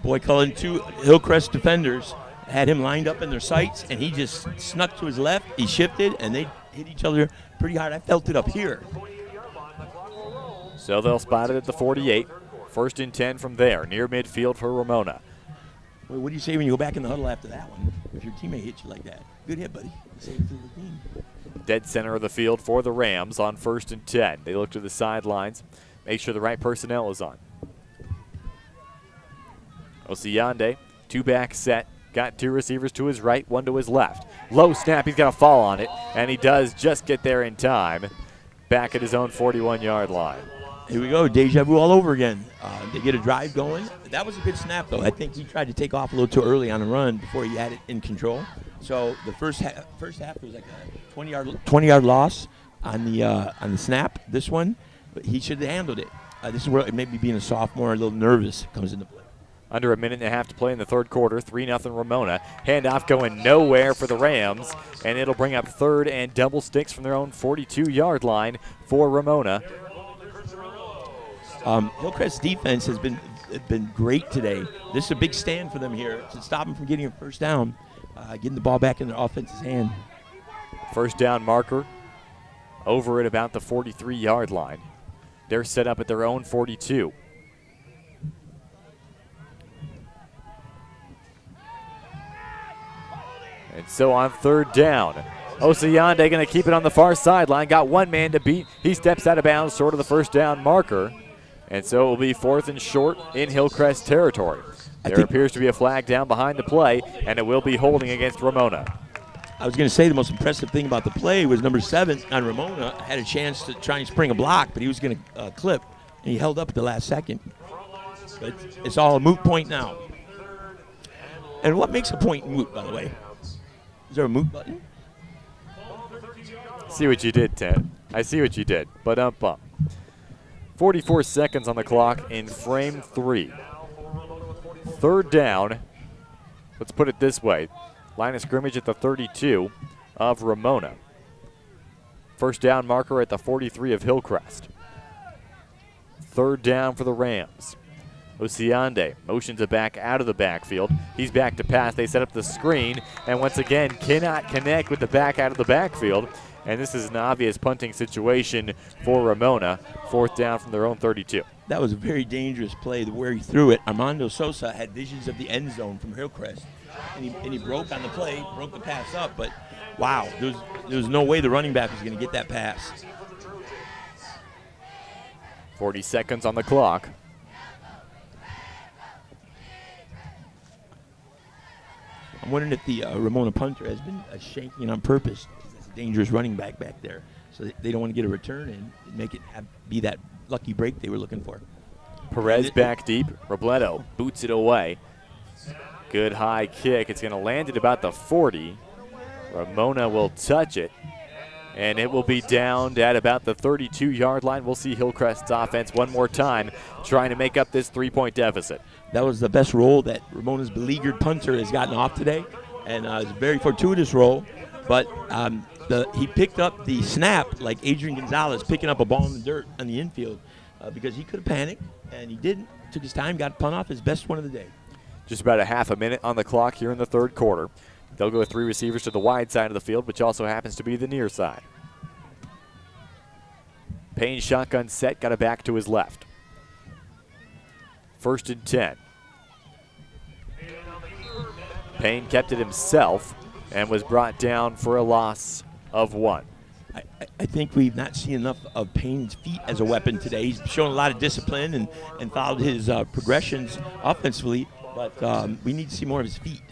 Boy, calling 2 Hillcrest defenders, had him lined up in their sights, and he just snuck to his left. He shifted, and they hit each other pretty hard. I felt it up here. So they'll spot it at the 48. 1st and 10 from there, near midfield for Ramona. Well, what do you say when you go back in the huddle after that one? If your teammate hits you like that. Good hit, buddy. Save it for the team. Dead center of the field for the Rams on 1st and 10. They look to the sidelines, make sure the right personnel is on. Osayande, 2 back set, got 2 receivers to his right, 1 to his left. Low snap, he's got to fall on it, and he does just get there in time, back at his own 41-yard line. Here we go, deja vu all over again. They get a drive going. That was a good snap, though. I think he tried to take off a little too early on a run before he had it in control. So the first half was like a 20-yard loss on the snap. This one, but he should have handled it. This is where maybe being a sophomore, a little nervous comes into play. Under 1.5 minutes to play in the third quarter, 3-0 Ramona. Handoff going nowhere for the Rams, and it'll bring up 3rd and double sticks from their own 42-yard line for Ramona. Hillcrest's defense has been great today. This is a big stand for them here to stop them from getting a 1st down, getting the ball back in their offense's hand. 1st down marker over at about the 43-yard line. They're set up at their own 42. And so on 3rd down, Osayande going to keep it on the far sideline. Got 1 man to beat. He steps out of bounds short of the 1st down marker. And so it will be 4th and short in Hillcrest territory. There appears to be a flag down behind the play, and it will be holding against Ramona. I was going to say the most impressive thing about the play was number 7 on Ramona had a chance to try and spring a block, but he was going to clip, and he held up at the last second. But it's all a moot point now. And what makes a point moot, by the way? Is there a moot button? See what you did, Ted. I see what you did. But 44 seconds on the clock in frame 3. 3rd down. Let's put it this way. Line of scrimmage at the 32 of Ramona. 1st down marker at the 43 of Hillcrest. 3rd down for the Rams. Osayande motions it back out of the backfield. He's back to pass. They set up the screen and once again cannot connect with the back out of the backfield. and this is an obvious punting situation for Ramona. 4th down from their own 32. That was a very dangerous play. Where he threw it, Armando Sosa had visions of the end zone from Hillcrest, and he broke on the play, broke the pass up. But wow, there was no way the running back was going to get that pass. 40 seconds on the clock. I'm wondering if the Ramona punter has been shanking on purpose. That's a dangerous running back there, so they don't want to get a return and make it be that lucky break they were looking for. Perez back deep. Robledo boots it away. Good high kick. It's going to land at about the 40. Ramona will touch it, and it will be downed at about the 32-yard line. We'll see Hillcrest's offense one more time trying to make up this 3-point deficit. That was the best roll that Ramona's beleaguered punter has gotten off today, and it's a very fortuitous roll. But he picked up the snap like Adrian Gonzalez picking up a ball in the dirt on the infield because he could have panicked, and he didn't. Took his time, got a punt off, his best one of the day. Just about a half a minute on the clock here in the 3rd quarter. They'll go 3 receivers to the wide side of the field, which also happens to be the near side. Payne shotgun set, got it back to his left. 1st and 10. Payne kept it himself and was brought down for a loss of 1. I think we've not seen enough of Payne's feet as a weapon today. He's shown a lot of discipline and followed his progressions offensively, but we need to see more of his feet.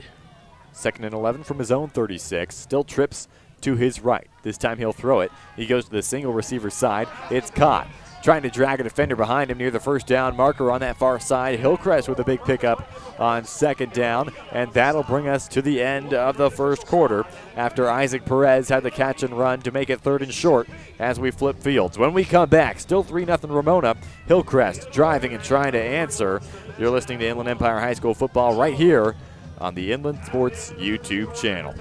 2nd and 11 from his own 36. Still trips to his right. This time he'll throw it. He goes to the single receiver side. It's caught. Trying to drag a defender behind him near the 1st down marker on that far side. Hillcrest with a big pickup on 2nd down, and that'll bring us to the end of the 1st quarter after Isaac Perez had the catch and run to make it 3rd and short as we flip fields. When we come back, still 3-0 Ramona. Hillcrest driving and trying to answer. You're listening to Inland Empire High School football right here on the Inland Sports YouTube channel.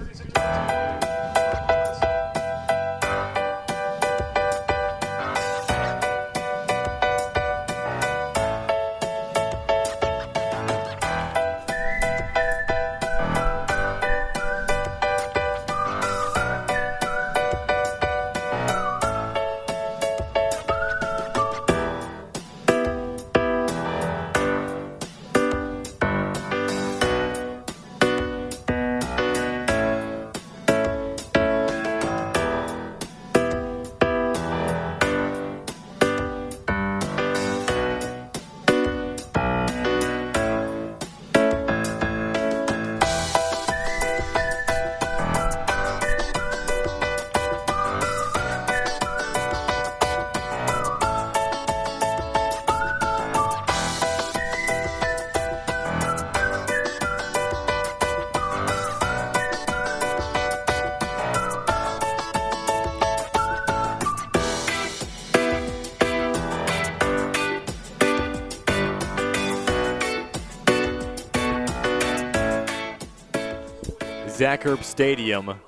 Zach Erb Stadium,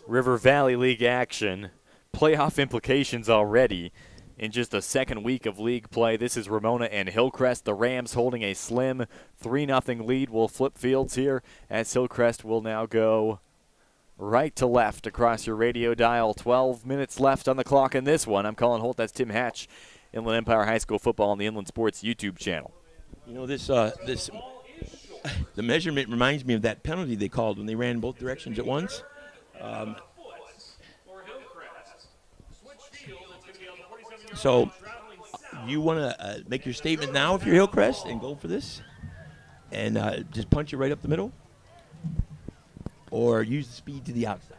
River Valley League action. Playoff implications already in just the 2nd week of league play. This is Ramona and Hillcrest. The Rams holding a slim 3-0 lead. We'll flip fields here as Hillcrest will now go right to left across your radio dial. 12 minutes left on the clock in this one. I'm Colin Holt. That's Tim Hatch. Inland Empire High School football on the Inland Sports YouTube channel. You know, the measurement reminds me of that penalty they called when they ran both directions at once. So you want to make your statement now if you're Hillcrest and go for this and just punch it right up the middle, or use the speed to the outside?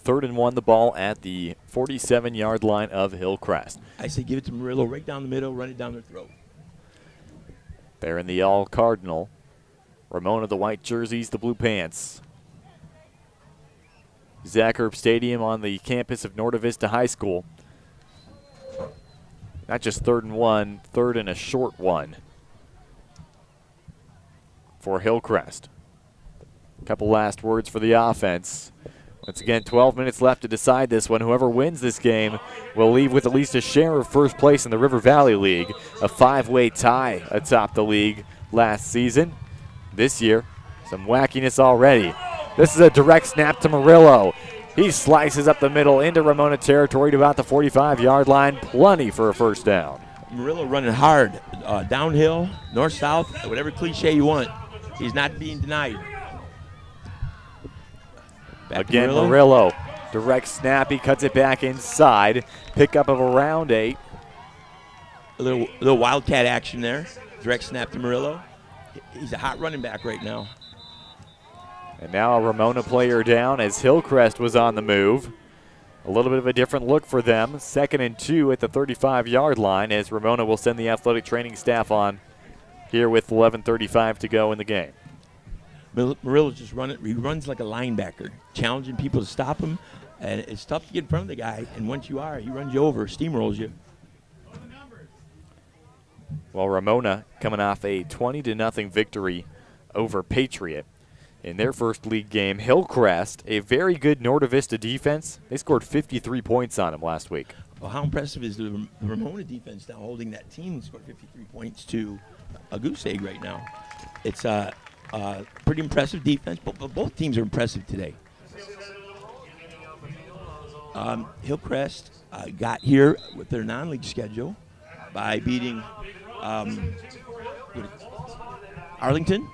3rd and 1, the ball at the 47-yard line of Hillcrest. I say give it to Murillo right down the middle, run it down their throat. They're in the all-cardinal. Ramona, the white jerseys, the blue pants. Zach Erb Stadium on the campus of Norte Vista High School. Not just 3rd and 1, 3rd and a short one for Hillcrest. A couple last words for the offense. Once again, 12 minutes left to decide this one. Whoever wins this game will leave with at least a share of first place in the River Valley League. A 5-way tie atop the league last season. This year, some wackiness already. This is a direct snap to Murillo. He slices up the middle into Ramona territory to about the 45-yard line. Plenty for a first down. Murillo running hard, downhill, north-south, whatever cliche you want. He's not being denied. Back Again, Murillo. Direct snap. He cuts it back inside. Pickup of around 8. A little wildcat action there. Direct snap to Murillo. He's a hot running back right now. And now a Ramona player down as Hillcrest was on the move. A little bit of a different look for them. 2nd and 2 at the 35-yard line as Ramona will send the athletic training staff on here with 11:35 to go in the game. Murillo's just running. He runs like a linebacker, challenging people to stop him. And it's tough to get in front of the guy. And once you are, he runs you over, steamrolls you. Well, Ramona coming off a 20-0 victory over Patriot in their first league game. Hillcrest, a very good Norte Vista defense. They scored 53 points on them last week. Well, how impressive is the Ramona defense now holding that team and scored 53 points to a goose egg right now? It's a pretty impressive defense. Both teams are impressive today. Hillcrest got here with their non-league schedule by beating Arlington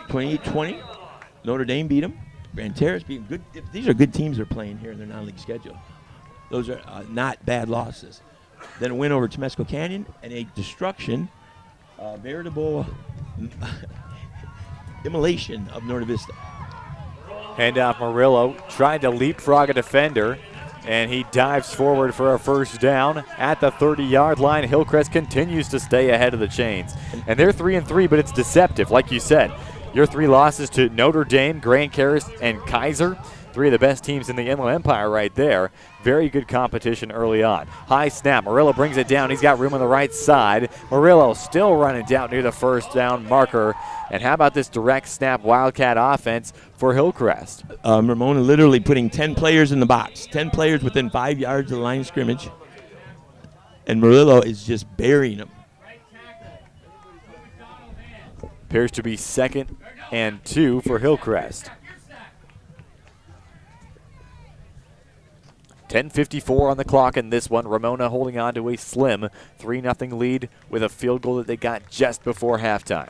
28-20. Notre Dame beat them. Grand Terrace beat them. These are good teams they're playing here in their non-league schedule. Those are not bad losses. Then a win over Temesco Canyon and a destruction, veritable immolation of Norte Vista. Handoff Murillo tried to leapfrog a defender, and he dives forward for a first down at the 30-yard line. Hillcrest continues to stay ahead of the chains. And they're 3-3, but it's deceptive, like you said. Your 3 losses to Notre Dame, Grand Terrace, and Kaiser. 3 of the best teams in the Inland Empire right there. Very good competition early on. High snap. Murillo brings it down. He's got room on the right side. Murillo still running down near the first down marker. And how about this direct snap Wildcat offense for Hillcrest? Ramona literally putting 10 players in the box. 10 players within 5 yards of the line of scrimmage. And Murillo is just burying them. Appears to be 2nd and 2 for Hillcrest. 10:54 on the clock in this one. Ramona holding on to a slim 3-0 lead with a field goal that they got just before halftime.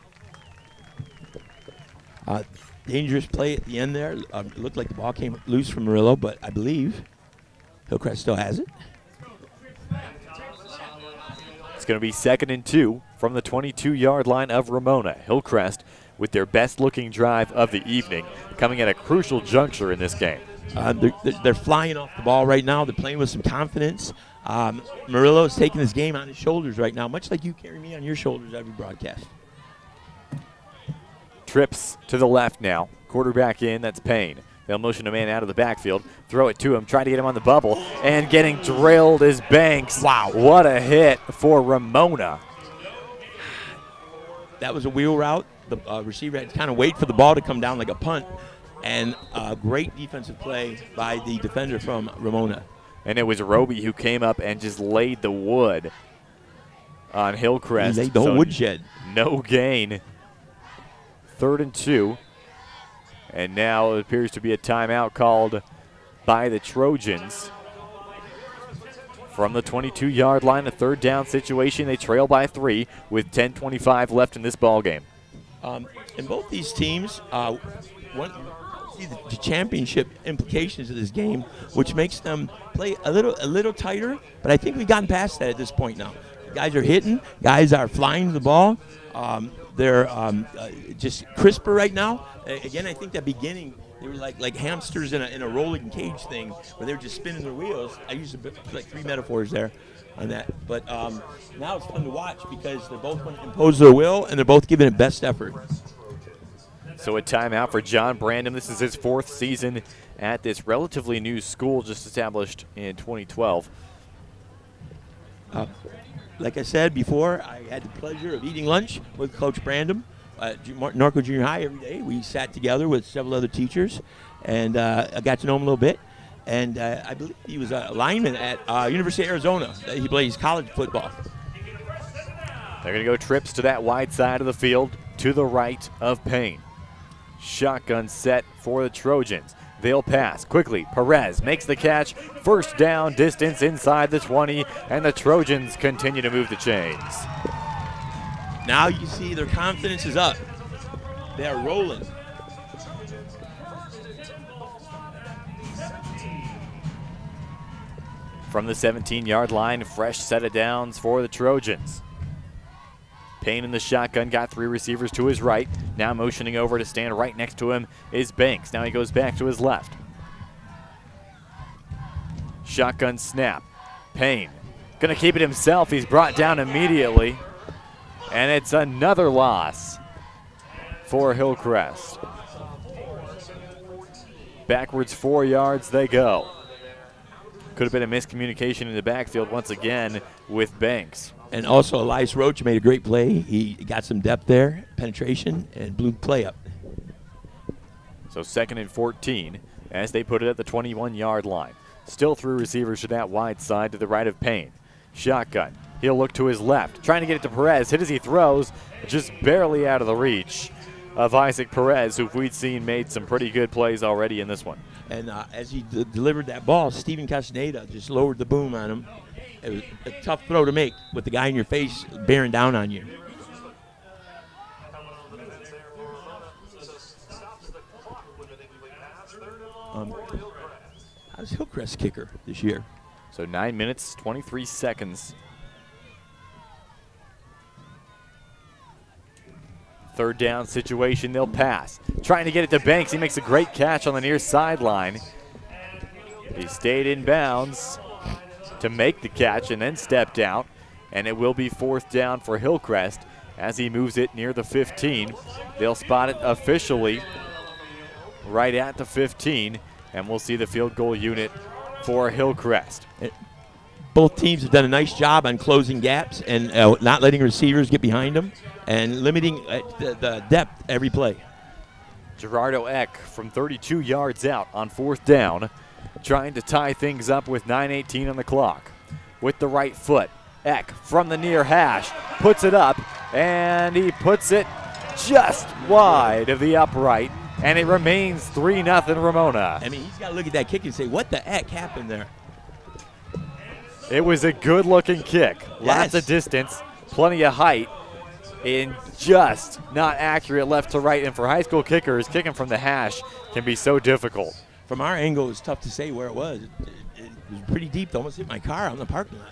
Dangerous play at the end there. It looked like the ball came loose from Murillo, but I believe Hillcrest still has it. It's going to be 2nd and 2 from the 22-yard line of Ramona. Hillcrest with their best-looking drive of the evening, coming at a crucial juncture in this game. They're flying off the ball right now. They're playing with some confidence. Murillo is taking his game on his shoulders right now, much like you carry me on your shoulders every broadcast. Trips to the left now. Quarterback in, that's Payne. They'll motion a man out of the backfield, throw it to him, try to get him on the bubble, and getting drilled is Banks. Wow. What a hit for Ramona. That was a wheel route. The receiver had to kind of wait for the ball to come down like a punt, and a great defensive play by the defender from Ramona. And it was Roby who came up and just laid the wood on Hillcrest. He laid the whole woodshed. No gain. 3rd and 2. And now it appears to be a timeout called by the Trojans. From the 22-yard line, a 3rd down situation. They trail by 3 with 10:25 left in this ball game. And both these teams see the championship implications of this game, which makes them play a little tighter. But I think we've gotten past that at this point now. Guys are hitting. Guys are flying the ball. They're just crisper right now. Again, I think that beginning, they were like hamsters in a rolling cage thing where they were just spinning their wheels. I used like 3 metaphors there on that. But now it's fun to watch because they're both going to impose their will and they're both giving it best effort. So a timeout for John Brandon. This is his 4th season at this relatively new school just established in 2012. Like I said before, I had the pleasure of eating lunch with Coach Brandon at Norco Junior High every day. We sat together with several other teachers, and I got to know him a little bit. And I believe he was a lineman at University of Arizona. He plays college football. They're going to go trips to that wide side of the field to the right of Payne. Shotgun set for the Trojans. They'll pass quickly. Perez makes the catch. First down, distance inside the 20, and the Trojans continue to move the chains. Now you see their confidence is up. They are rolling. From the 17-yard line, fresh set of downs for the Trojans. Payne in the shotgun, got 3 receivers to his right. Now motioning over to stand right next to him is Banks. Now he goes back to his left. Shotgun snap. Payne gonna keep it himself. He's brought down immediately. And it's another loss for Hillcrest. Backwards 4 yards they go. Could have been a miscommunication in the backfield once again with Banks. And also Elias Roach made a great play. He got some depth there, penetration, and blew the play up. So 2nd and 14 as they put it at the 21-yard line. Still 3 receivers to that wide side to the right of Payne. Shotgun. He'll look to his left, trying to get it to Perez. Hit as he throws, just barely out of the reach of Isaac Perez, who we'd seen made some pretty good plays already in this one. And as he delivered that ball, Steven Castaneda just lowered the boom on him. It was a tough throw to make with the guy in your face bearing down on you. How's Hillcrest kicker this year? So 9 minutes, 23 seconds. 3rd down situation, they'll pass. Trying to get it to Banks. He makes a great catch on the near sideline. He stayed in bounds to make the catch and then stepped out. And it will be 4th down for Hillcrest as he moves it near the 15. They'll spot it officially right at the 15. And we'll see the field goal unit for Hillcrest. Both teams have done a nice job on closing gaps and not letting receivers get behind them and limiting the depth every play. Gerardo Eck from 32 yards out on 4th down, trying to tie things up with 9:18 on the clock. With the right foot, Eck from the near hash puts it up, and he puts it just wide of the upright, and it remains 3-0 Ramona. I mean, he's got to look at that kick and say, what the heck happened there? It was a good-looking kick. Yes. Lots of distance, plenty of height, and just not accurate left to right. And for high school kickers, kicking from the hash can be so difficult. From our angle, it's tough to say where it was. It was pretty deep. It almost hit my car on the parking lot.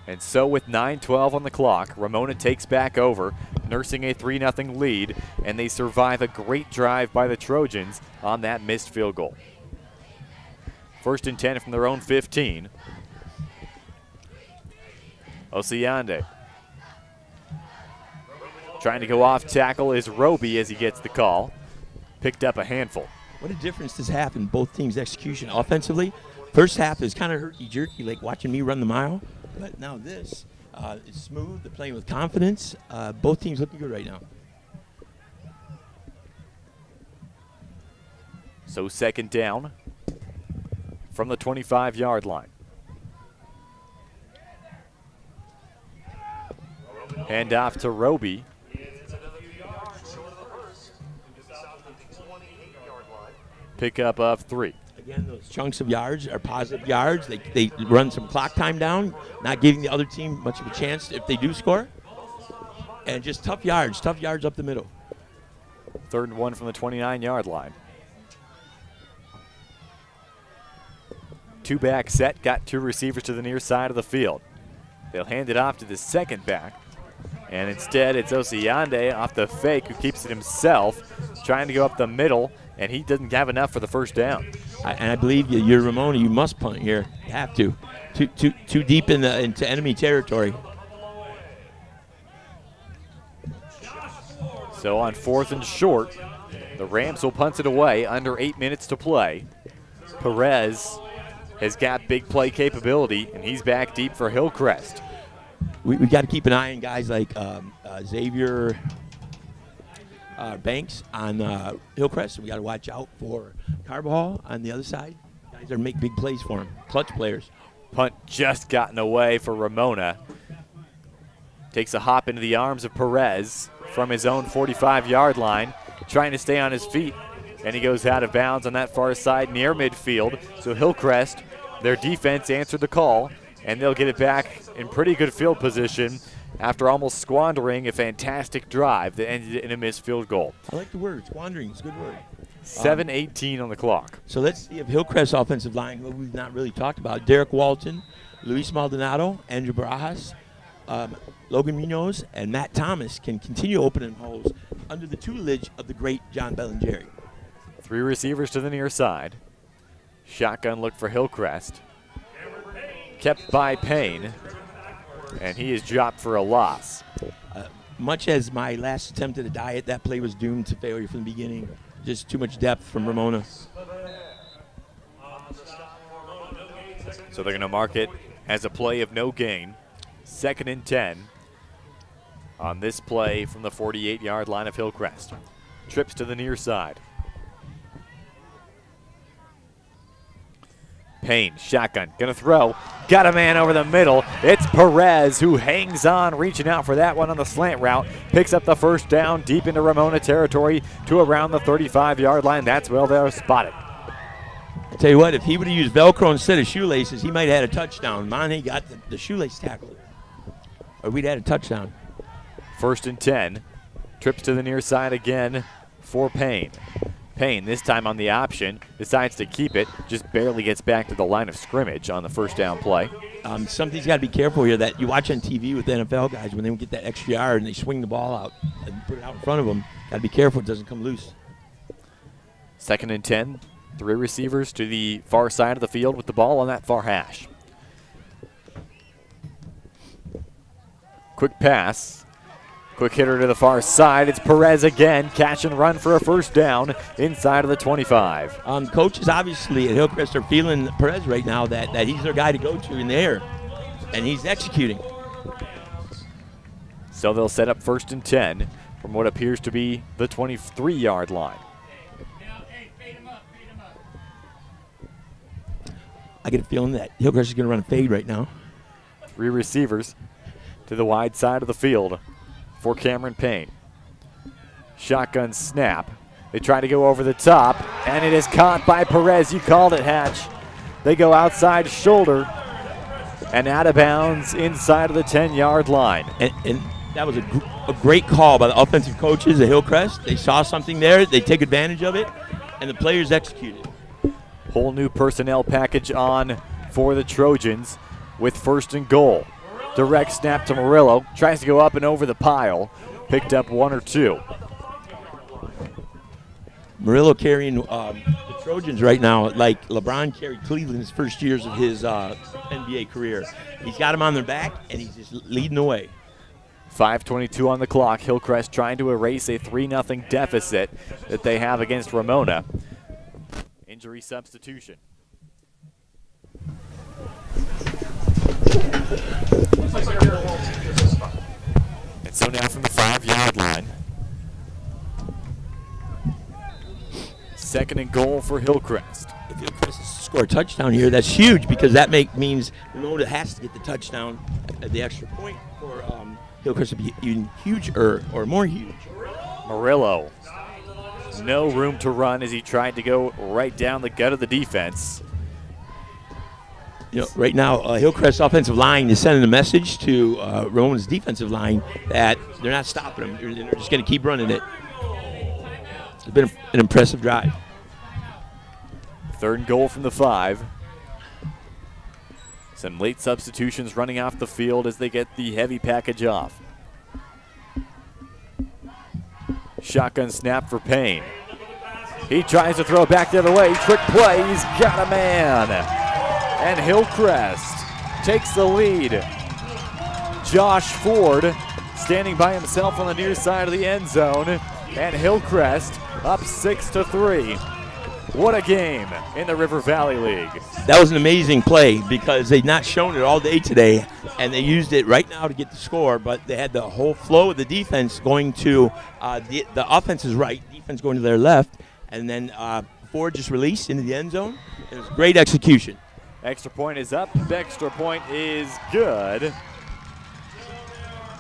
And so with 9:12 on the clock, Ramona takes back over, nursing a 3-0 lead, and they survive a great drive by the Trojans on that missed field goal. 1st and 10 from their own 15. Osiande. Trying to go off tackle is Roby as he gets the call. Picked up a handful. What a difference this half in both teams' execution offensively. First half is kind of herky-jerky, like watching me run the mile. But now this is smooth. They're playing with confidence. Both teams looking good right now. So 2nd down from the 25-yard line. Hand off to Roby. Pickup of 3. Again, those chunks of yards are positive yards. They run some clock time down, not giving the other team much of a chance if they do score. And just tough yards up the middle. 3rd and 1 from the 29-yard line. 2-back set, got 2 receivers to the near side of the field. They'll hand it off to the second back. And instead, it's Osiande off the fake who keeps it himself, trying to go up the middle, and he doesn't have enough for the 1st down. And I believe you're Ramona. You must punt here. You have to. Too deep into enemy territory. So on 4th and short, the Rams will punt it away. Under 8 minutes to play. Perez has got big play capability, and he's back deep for Hillcrest. We got to keep an eye on guys like Xavier Banks on Hillcrest. We got to watch out for Carbajal on the other side. Guys that make big plays for him. Clutch players. Punt just gotten away for Ramona. Takes a hop into the arms of Perez from his own 45-yard line, trying to stay on his feet. and he goes out of bounds on that far side near midfield. So Hillcrest, their defense answered the call, and they'll get it back in pretty good field position after almost squandering a fantastic drive that ended in a missed field goal. I like the word, squandering. It's a good word. 7:18 on the clock. So let's see if Hillcrest's offensive line, who we've not really talked about, Derek Walton, Luis Maldonado, Andrew Barajas, Logan Munoz, and Matt Thomas can continue opening holes under the tutelage of the great John Bellingeri. 3 receivers to the near side. Shotgun look for Hillcrest. Kept by Payne, and he is dropped for a loss. Much as my last attempt at a diet, that play was doomed to failure from the beginning. Just too much depth from Ramona. So they're going to mark it as a play of no gain. 2nd and 10 on this play from the 48-yard line of Hillcrest. Trips to the near side. Payne, shotgun, gonna throw. Got a man over the middle. It's Perez who hangs on, reaching out for that one on the slant route. Picks up the first down deep into Ramona territory to around the 35-yard line. That's where they're spotted. I'll tell you what, if he would have used Velcro instead of shoelaces, he might have had a touchdown. Monte got the shoelace tackle. Or we'd had a touchdown. 1st and 10. Trips to the near side again for Payne. Payne, this time on the option, decides to keep it, just barely gets back to the line of scrimmage on the first down play. Something's got to be careful here that you watch on TV with the NFL guys when they get that extra yard and they swing the ball out and put it out in front of them. Got to be careful it doesn't come loose. 2nd and 10, 3 receivers to the far side of the field with the ball on that far hash. Quick pass. Quick hitter to the far side. It's Perez again. Catch and run for a first down inside of the 25. Coaches obviously at Hillcrest are feeling Perez right now that he's their guy to go to in the air, and he's executing. So they'll set up 1st and 10 from what appears to be the 23-yard line. I get a feeling that Hillcrest is going to run a fade right now. 3 receivers to the wide side of the field for Cameron Payne. Shotgun snap. They try to go over the top, and it is caught by Perez. You called it, Hatch. They go outside shoulder and out of bounds inside of the 10-yard line. And that was a great call by the offensive coaches at Hillcrest. They saw something there. They take advantage of it, and the players executed. Whole new personnel package on for the Trojans with 1st and goal. Direct snap to Murillo. Tries to go up and over the pile. Picked up 1 or 2. Murillo carrying the Trojans right now like LeBron carried Cleveland's first years of his NBA career. He's got them on their back, and he's just leading the way. 5:22 on the clock. Hillcrest trying to erase a 3-0 deficit that they have against Ramona. Injury substitution. And so now from the 5-yard line. 2nd and goal for Hillcrest. If Hillcrest score a touchdown here, that's huge because that means Ramona has to get the touchdown at the extra point for Hillcrest to be even huger or more huge. Murillo. No room to run as he tried to go right down the gut of the defense. You know, right now, Hillcrest's offensive line is sending a message to Ramona's defensive line that they're not stopping them. They're just going to keep running it. It's been an impressive drive. 3rd and goal from the 5. Some late substitutions running off the field as they get the heavy package off. Shotgun snap for Payne. He tries to throw it back the other way. Trick play. He's got a man. And Hillcrest takes the lead. Josh Ford standing by himself on the near side of the end zone. And Hillcrest up 6-3. What a game in the River Valley League. That was an amazing play because they'd not shown it all day today, and they used it right now to get the score, but they had the whole flow of the defense going to the offense's right, defense going to their left, and then Ford just released into the end zone. It was great execution. Extra point is up. Extra point is good.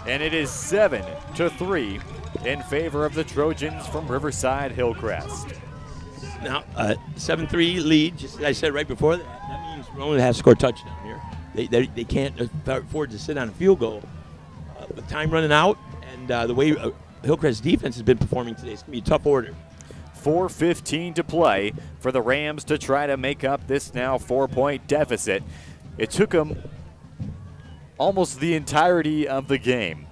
And it is 7-3 in favor of the Trojans from Riverside Hillcrest. Now, 7-3 lead, just as I said right before that. That means Ramona has to score a touchdown here. They can't afford to sit on a field goal. With time running out and the way Hillcrest defense has been performing today, it's going to be a tough order. 4:15 to play for the Rams to try to make up this now 4-point deficit. It took them almost the entirety of the game.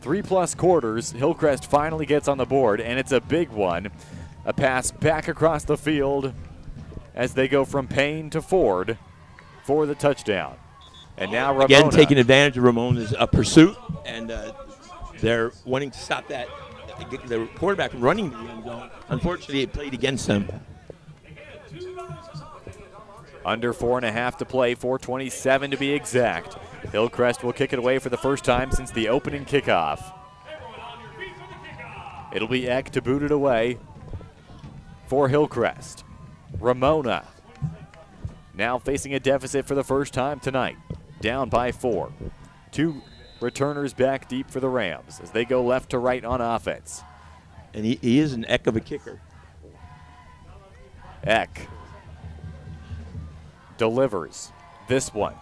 3+ quarters, Hillcrest finally gets on the board, and it's a big one. A pass back across the field as they go from Payne to Ford for the touchdown. And now Ramona. Again, taking advantage of Ramona's pursuit, and they're wanting to stop that, get the quarterback from running the end zone. Unfortunately, it played against them. Under 4.5 to play, 4:27 to be exact. Hillcrest will kick it away for the first time since the opening kickoff. It'll be Eck to boot it away for Hillcrest. Ramona now facing a deficit for the first time tonight, down by 4. 2 returners back deep for the Rams as they go left to right on offense. And he is an Eck of a kicker. Eck delivers this one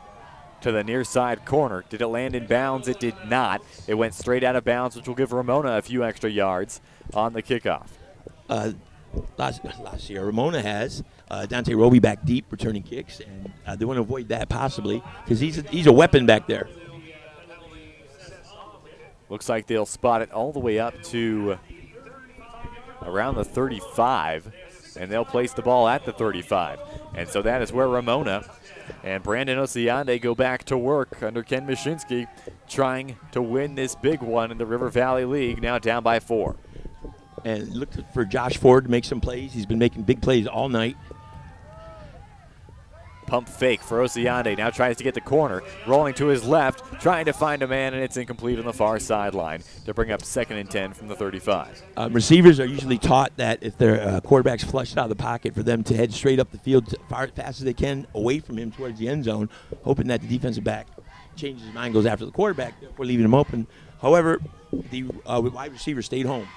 to the near side corner. Did it land in bounds? It did not. It went straight out of bounds, which will give Ramona a few extra yards on the kickoff. Last year, Ramona has Dante Roby back deep returning kicks, and they want to avoid that possibly because he's a weapon back there. Looks like they'll spot it all the way up to around the 35, and they'll place the ball at the 35. And so that is where Ramona and Brandon Osiande go back to work under Ken Mashinsky, trying to win this big one in the River Valley League, now down by 4. And look for Josh Ford to make some plays. He's been making big plays all night. Pump fake for Osiande, now tries to get the corner, rolling to his left, trying to find a man, and it's incomplete on the far sideline to bring up 2nd and 10 from the 35. Receivers are usually taught that if their quarterback's flushed out of the pocket, for them to head straight up the field as fast as they can away from him towards the end zone, hoping that the defensive back changes his mind, goes after the quarterback, therefore leaving him open. However, the wide receiver stayed home.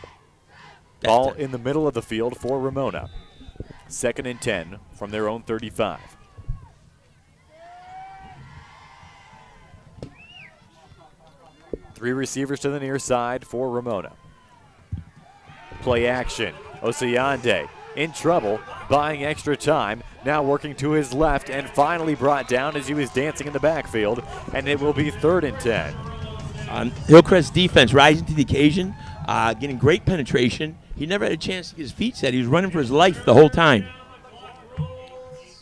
Ball in the middle of the field for Ramona. 2nd and 10 from their own 35. Three receivers to the near side for Ramona. Play action. Osiande in trouble, buying extra time, now working to his left and finally brought down as he was dancing in the backfield, and it will be 3rd and 10. Hillcrest defense rising to the occasion, getting great penetration. He never had a chance to get his feet set. He was running for his life the whole time.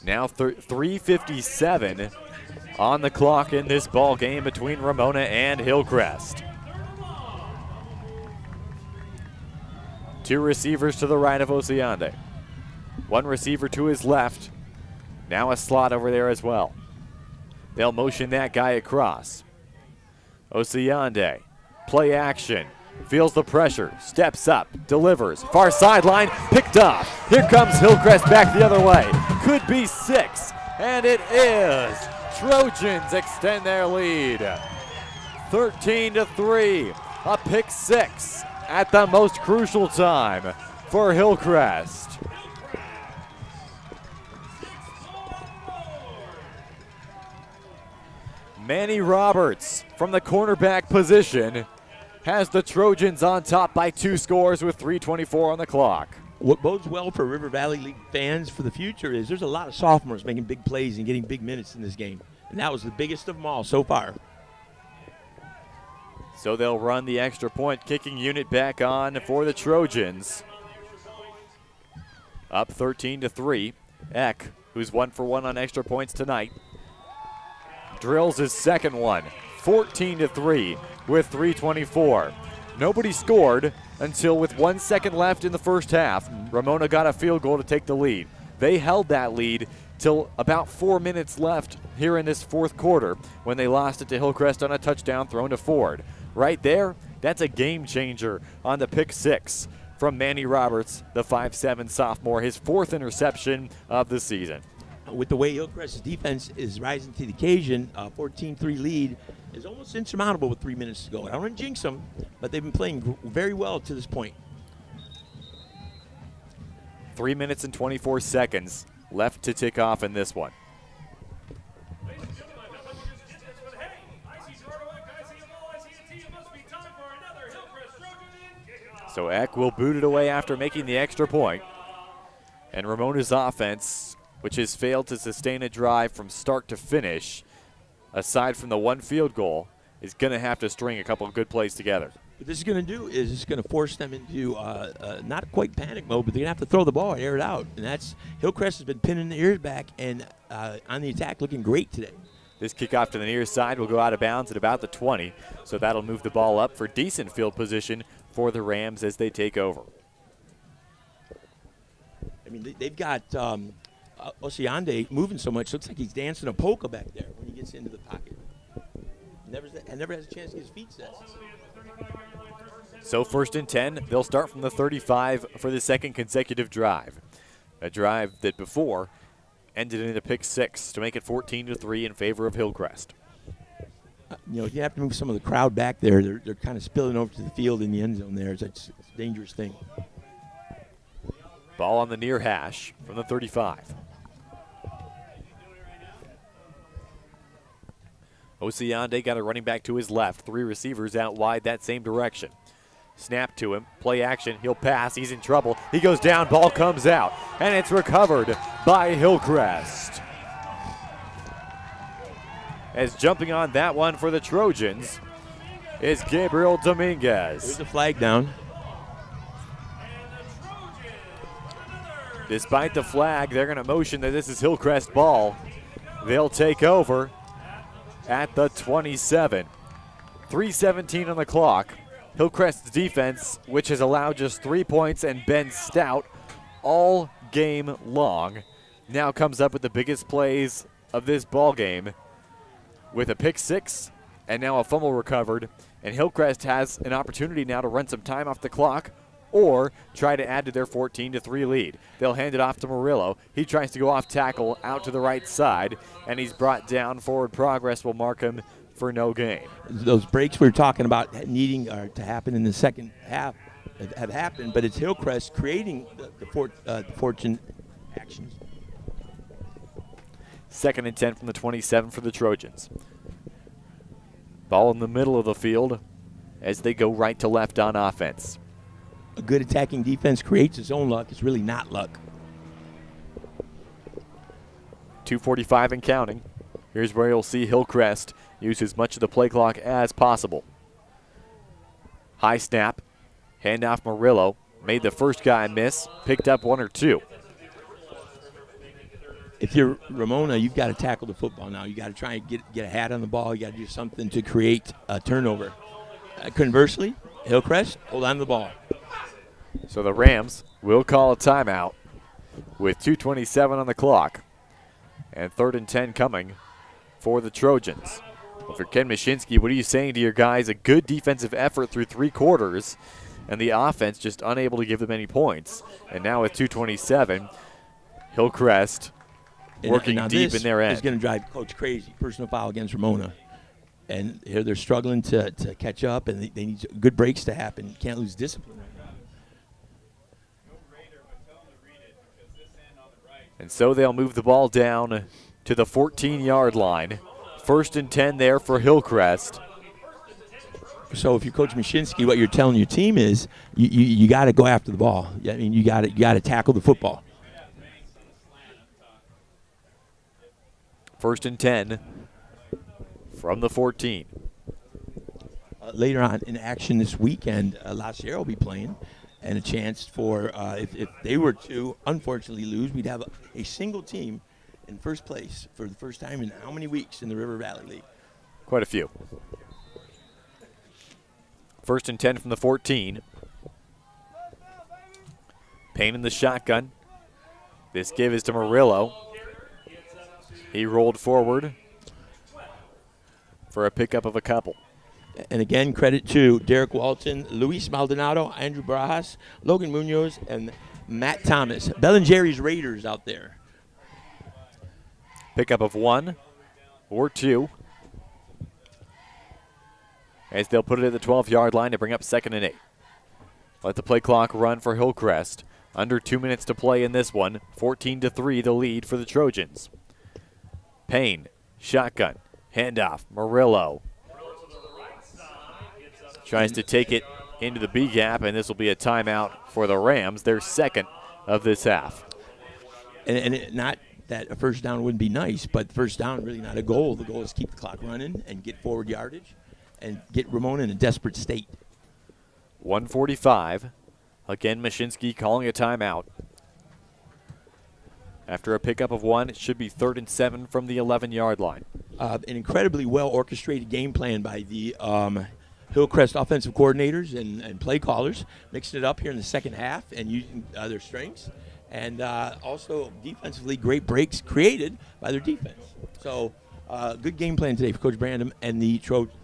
Now 3:57 on the clock in this ball game between Ramona and Hillcrest. 2 receivers to the right of Osiande. 1 receiver to his left. Now a slot over there as well. They'll motion that guy across. Osiande, play action. Feels the pressure, steps up, delivers. Far sideline, picked off. Here comes Hillcrest back the other way. Could be 6, and it is. Trojans extend their lead. 13-3, a pick 6 at the most crucial time for Hillcrest. Manny Roberts from the cornerback position has the Trojans on top by 2 scores with 3:24 on the clock. What bodes well for River Valley League fans for the future is there's a lot of sophomores making big plays and getting big minutes in this game. And that was the biggest of them all so far. So they'll run the extra point kicking unit back on for the Trojans. Up 13-3. Eck, who's 1 for 1 on extra points tonight, drills his second one. 14-3 with 3:24. Nobody scored until with 1 second left in the first half. Ramona got a field goal to take the lead. They held that lead till about 4 minutes left here in this fourth quarter when they lost it to Hillcrest on a touchdown thrown to Ford. Right there, that's a game changer on the pick 6 from Manny Roberts, the 5'7" sophomore, his 4th interception of the season. With the way Hillcrest's defense is rising to the occasion, a 14-3 lead is almost insurmountable with 3 minutes to go. I don't want to jinx them, but they've been playing very well to this point. 3 minutes and 24 seconds left to tick off in this one. So Eck will boot it away after making the extra point. And Ramona's offense, which has failed to sustain a drive from start to finish, aside from the one field goal, is going to have to string a couple of good plays together. What this is going to do is it's going to force them into not quite panic mode, but they're going to have to throw the ball and air it out. And that's Hillcrest has been pinning the ears back and on the attack looking great today. This kickoff to the near side will go out of bounds at about the 20, so that'll move the ball up for decent field position for the Rams as they take over. I mean, they've got Osiande moving so much, looks like he's dancing a polka back there when he gets into the pocket. Never has a chance to get his feet set. So 1st and 10, they'll start from the 35 for the second consecutive drive. A drive that before ended in a pick 6 to make it 14-3 in favor of Hillcrest. You have to move some of the crowd back there. They're kind of spilling over to the field in the end zone there. It's a dangerous thing. Ball on the near hash from the 35. Osiande got a running back to his left. 3 receivers out wide that same direction. Snap to him, play action, he'll pass, he's in trouble. He goes down, ball comes out, and it's recovered by Hillcrest. As jumping on that one for the Trojans is Gabriel Dominguez. There's a flag down. Despite the flag, they're going to motion that this is Hillcrest ball. They'll take over at the 27. 3:17 on the clock. Hillcrest's defense, which has allowed just 3 points and been stout all game long, now comes up with the biggest plays of this ball game with a pick 6 and now a fumble recovered. And Hillcrest has an opportunity now to run some time off the clock or try to add to their 14-3 lead. They'll hand it off to Murillo. He tries to go off tackle out to the right side, and he's brought down. Forward progress will mark him for no gain. Those breaks we were talking about needing to happen in the second half have happened, but it's Hillcrest creating the fortune actions. 2nd and 10 from the 27 for the Trojans. Ball in the middle of the field as they go right to left on offense. A good attacking defense creates its own luck. It's really not luck. 2:45 and counting. Here's where you'll see Hillcrest use as much of the play clock as possible. High snap, handoff Murillo, made the first guy miss, picked up 1 or 2. If you're Ramona, you've got to tackle the football now. You got to try and get a hat on the ball. You got to do something to create a turnover. Conversely, Hillcrest, hold on to the ball. So the Rams will call a timeout with 2:27 on the clock. And 3rd and 10 coming for the Trojans. Well, for Ken Mashinsky, what are you saying to your guys? A good defensive effort through 3 quarters, and the offense just unable to give them any points. And now with 2:27, Hillcrest working deep in their end. It's going to drive Coach crazy. Personal foul against Ramona. And here they're struggling to catch up, and they need good breaks to happen. You can't lose discipline right now. And so they'll move the ball down to the 14-yard line. 1st and 10 there for Hillcrest. So if you're Coach Mashinsky, what you're telling your team is you got to go after the ball. I mean, you got to tackle the football. 1st and 10 from the 14. Later on in action this weekend, La Sierra will be playing, and a chance for, if they were to unfortunately lose, we'd have a single team in first place for the first time in how many weeks in the River Valley League? Quite a few. 1st and 10 from the 14. Payne in the shotgun. This give is to Murillo. He rolled forward for a pickup of a couple. And again, credit to Derek Walton, Luis Maldonado, Andrew Barajas, Logan Munoz, and Matt Thomas. Bellingeri's Raiders out there. Pickup of 1 or 2. As they'll put it at the 12-yard line to bring up 2nd and 8. Let the play clock run for Hillcrest. Under 2 minutes to play in this one. 14-3 the lead for the Trojans. Payne, shotgun, handoff, Murillo. Tries to take it into the B gap, and this will be a timeout for the Rams, their second of this half. Not that a first down wouldn't be nice, but first down really not a goal. The goal is keep the clock running and get forward yardage and get Ramona in a desperate state. 1:45. Again, Mashinsky calling a timeout. After a pickup of 1, it should be 3rd and 7 from the 11-yard line. An incredibly well-orchestrated game plan by the Hillcrest offensive coordinators and play callers, mixing it up here in the second half and using their strengths. And also defensively, great breaks created by their defense. So good game plan today for Coach Brandon and the Trojans.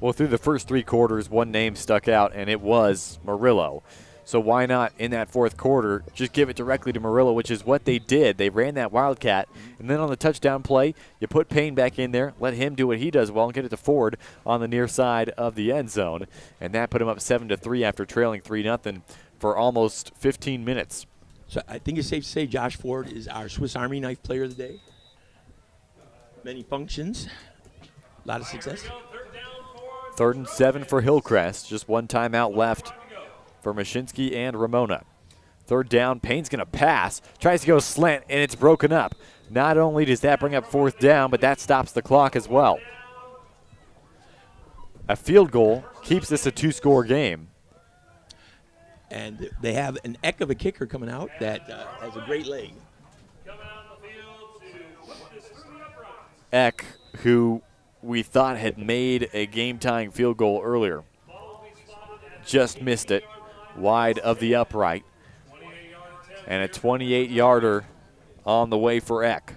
Well, through the first 3 quarters, one name stuck out, and it was Murillo. So why not, in that fourth quarter, just give it directly to Murillo, which is what they did. They ran that Wildcat, and then on the touchdown play, you put Payne back in there, let him do what he does well, and get it to Ford on the near side of the end zone. And that put him up 7-3 after trailing 3-0 for almost 15 minutes. So I think it's safe to say Josh Ford is our Swiss Army knife player of the day. Many functions, a lot of success. 3rd and 7 for Hillcrest. Just one timeout left for Mashinsky and Ramona. 3rd down, Payne's going to pass. Tries to go slant, and it's broken up. Not only does that bring up 4th down, but that stops the clock as well. A field goal keeps this a 2-score game. And they have an heck of a kicker coming out that has a great leg. Eck, who we thought had made a game-tying field goal earlier, just missed it wide of the upright. And a 28-yarder on the way for Eck.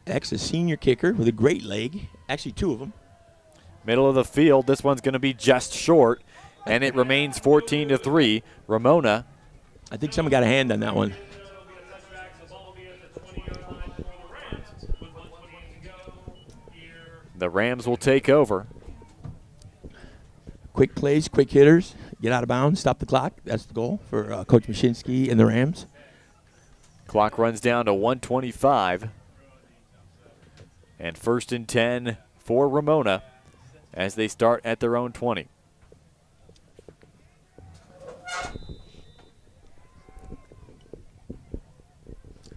Eck's a senior kicker with a great leg. Actually, 2 of them. Middle of the field, this one's going to be just short, and it remains 14-3. Ramona. I think someone got a hand on that one. The Rams will take over. Quick plays, quick hitters, get out of bounds, stop the clock. That's the goal for Coach Mashinsky and the Rams. Clock runs down to 1:25. And 1st and 10 for Ramona as they start at their own 20.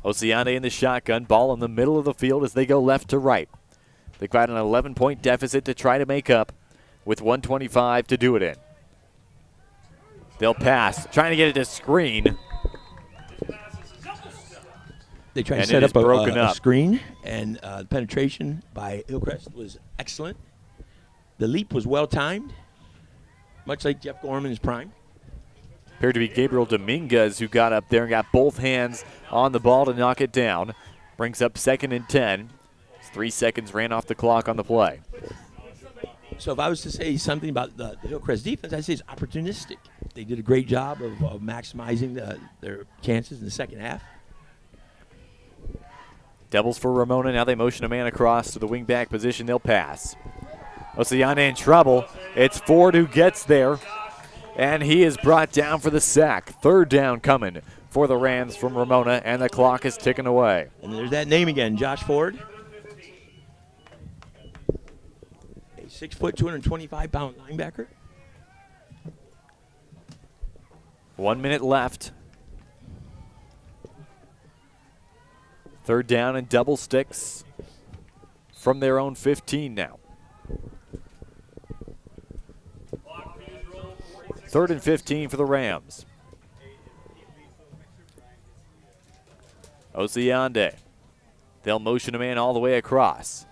Oceane in the shotgun, ball in the middle of the field as they go left to right. They've got an 11-point deficit to try to make up with 1:25 to do it in. They'll pass, trying to get it to screen. They tried to And set it up is broken a up. screen, and the penetration by Hillcrest was excellent. The leap was well-timed, much like Jeff Gorman's prime. Appeared to be Gabriel Dominguez who got up there and got both hands on the ball to knock it down. Brings up 2nd and 10. 3 seconds ran off the clock on the play. So if I was to say something about the Hillcrest defense, I'd say it's opportunistic. They did a great job of maximizing their chances in the second half. Doubles for Ramona. Now they motion a man across to the wingback position. They'll pass. Oceane in trouble. It's Ford who gets there, and he is brought down for the sack. 3rd down coming for the Rams from Ramona, and the clock is ticking away. And there's that name again, Josh Ford. A 6-foot, 225-pound linebacker. 1 minute left. 3rd down and double sticks from their own 15 now. 3rd and 15 for the Rams. Oceane. They'll motion a man all the way across.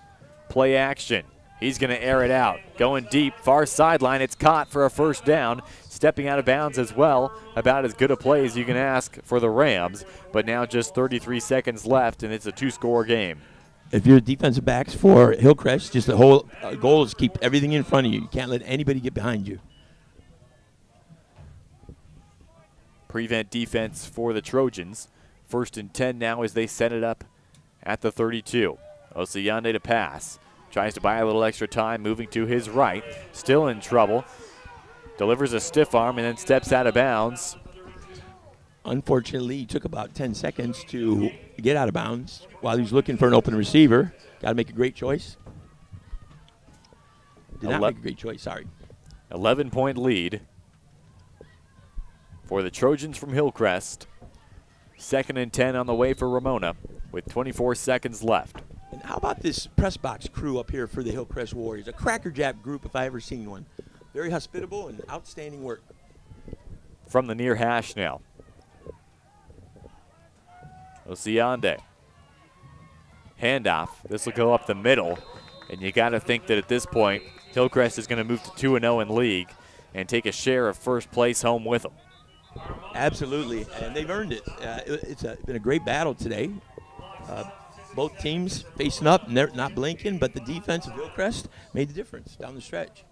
Play action. He's going to air it out. Going deep, far sideline. It's caught for a 1st down. Stepping out of bounds as well. About as good a play as you can ask for the Rams. But now just 33 seconds left, and it's a 2-score game. If you're defensive backs for Hillcrest, just the whole goal is keep everything in front of you. You can't let anybody get behind you. Prevent defense for the Trojans. 1st and 10 now as they set it up at the 32. Oceane to pass. Tries to buy a little extra time, moving to his right. Still in trouble. delivers a stiff arm and then steps out of bounds. Unfortunately, he took about 10 seconds to get out of bounds while he was looking for an open receiver. Got to make a great choice. Did not make a great choice, sorry. 11-point lead for the Trojans from Hillcrest. 2nd and 10 on the way for Ramona with 24 seconds left. And how about this press box crew up here for the Hillcrest Warriors? A crackerjack group if I ever seen one. Very hospitable and outstanding work. From the near hash now. Osiande. Handoff. This will go up the middle. And you got to think that at this point, Hillcrest is going to move to 2-0 in league and take a share of first place home with them. Absolutely, and they've earned it. It's been a great battle today. Both teams facing up, and they're not blinking, but the defense of Hillcrest made the difference down the stretch.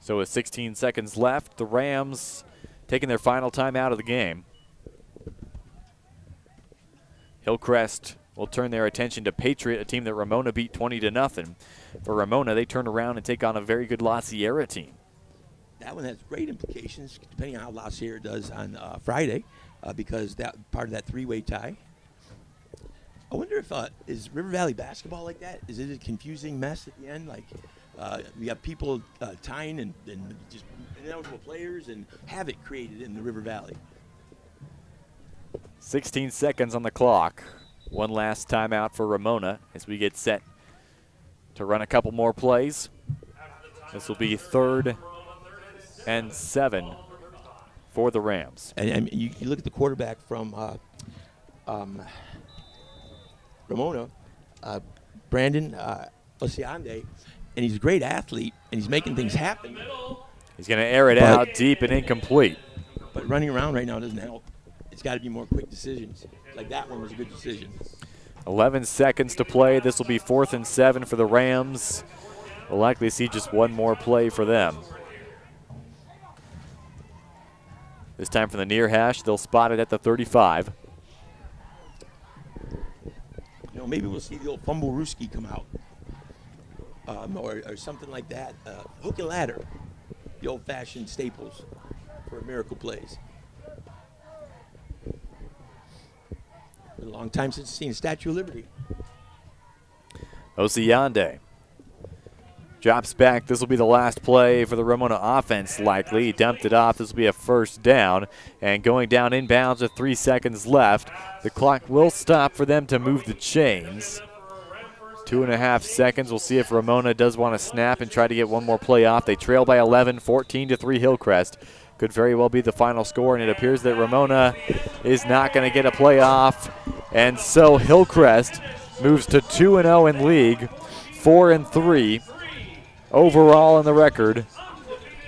So with 16 seconds left, the Rams taking their final time out of the game. Hillcrest will turn their attention to Patriot, a team that Ramona beat 20-0. For Ramona, they turn around and take on a very good La Sierra team. That one has great implications, depending on how La Sierra does on Friday, because that part of that three-way tie. I wonder if is River Valley basketball like that? Is it a confusing mess at the end? Like we have people tying and just ineligible players and havoc created in the River Valley. 16 seconds on the clock. One last timeout for Ramona as we get set to run a couple more plays. This will be 3rd and 7 for the Rams. And you look at the quarterback from Ramona, Brandon Osiande, and he's a great athlete, and he's making things happen. He's going to air it out deep and incomplete. But running around right now doesn't help. It's got to be more quick decisions. Like that one was a good decision. 11 seconds to play. This will be 4th and 7 for the Rams. We'll likely see just one more play for them. This time from the near hash, they'll spot it at the 35. You know, maybe we'll see the old Fumble-Rooski come out. Or something like that. Hook and ladder. The old-fashioned staples for miracle plays. Been a long time since I've seen a Statue of Liberty. Osiande drops back. This will be the last play for the Ramona offense, likely. He dumped it off. This will be a first down. And going down inbounds with 3 seconds left. The clock will stop for them to move the chains. 2.5 seconds. We'll see if Ramona does want to snap and try to get one more play off. They trail by 11, 14-3 Hillcrest. Could very well be the final score, and it appears that Ramona is not going to get a play off. And so Hillcrest moves to 2-0 in league, 4-3 overall in the record.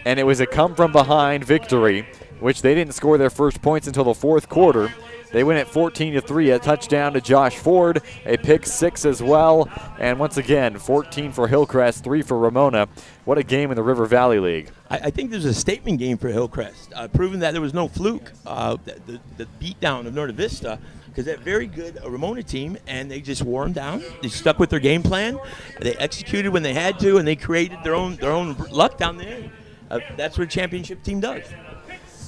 And it was a come-from-behind victory, which they didn't score their first points until the 4th quarter. They win at 14-3, a touchdown to Josh Ford, a pick 6 as well. And once again, 14 for Hillcrest, 3 for Ramona. What a game in the River Valley League. I think there's a statement game for Hillcrest, proving that there was no fluke. The beatdown of Norte Vista, because they're a very good Ramona team, and they just wore them down. They stuck with their game plan. They executed when they had to, and they created their own luck down there. That's what a championship team does.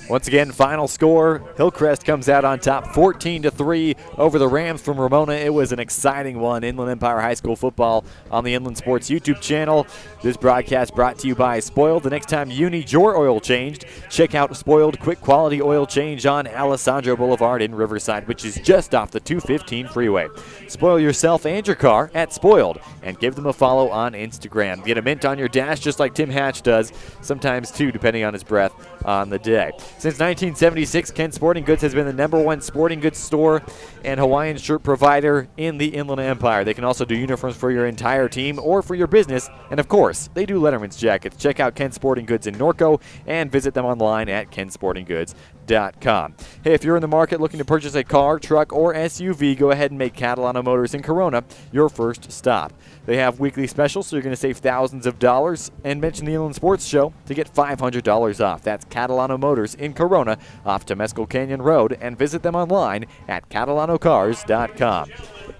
Once again, final score, Hillcrest comes out on top 14-3 over the Rams from Ramona. It was an exciting one. Inland Empire High School football on the Inland Sports YouTube channel. This broadcast brought to you by Spoiled. The next time you need your oil changed, check out Spoiled Quick Quality Oil Change on Alessandro Boulevard in Riverside, which is just off the 215 freeway. Spoil yourself and your car at Spoiled, and give them a follow on Instagram. Get a mint on your dash just like Tim Hatch does, sometimes two depending on his breath on the day. Since 1976, Kent Sporting Goods has been the #1 sporting goods store and Hawaiian shirt provider in the Inland Empire. They can also do uniforms for your entire team or for your business. And of course, they do Letterman's jackets. Check out Kent Sporting Goods in Norco and visit them online at kentsportinggoods.com. Hey, if you're in the market looking to purchase a car, truck, or SUV, go ahead and make Catalano Motors in Corona your first stop. They have weekly specials, so you're going to save thousands of dollars. And mention the Inland Sports Show to get $500 off. That's Catalano Motors in Corona off Temescal Canyon Road, and visit them online at catalanocars.com.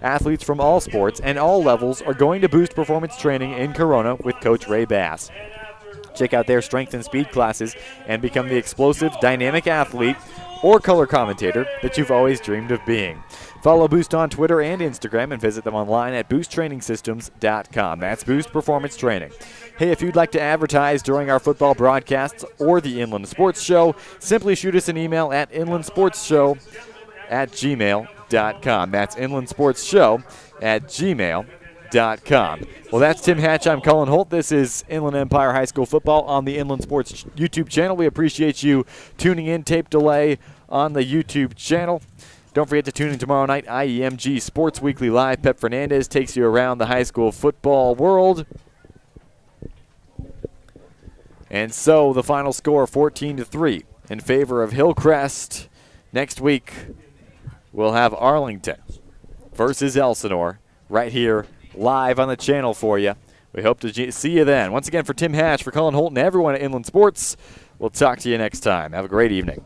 Athletes from all sports and all levels are going to Boost Performance Training in Corona with Coach Ray Bass. Check out their strength and speed classes and become the explosive, dynamic athlete or color commentator that you've always dreamed of being. Follow Boost on Twitter and Instagram and visit them online at boosttrainingsystems.com. That's Boost Performance Training. Hey, if you'd like to advertise during our football broadcasts or the Inland Sports Show, simply shoot us an email at inlandsportsshow@gmail.com. That's inlandsportsshow@gmail.com. Well, that's Tim Hatch. I'm Colin Holt. This is Inland Empire High School football on the Inland Sports YouTube channel. We appreciate you tuning in. Tape delay on the YouTube channel. Don't forget to tune in tomorrow night, IEMG Sports Weekly Live. Pep Fernandez takes you around the high school football world. And so the final score, 14-3 in favor of Hillcrest. Next week, we'll have Arlington versus Elsinore right here live on the channel for you. We hope to see you then. Once again, for Tim Hatch, for Colin Holt, and everyone at Inland Sports, we'll talk to you next time. Have a great evening.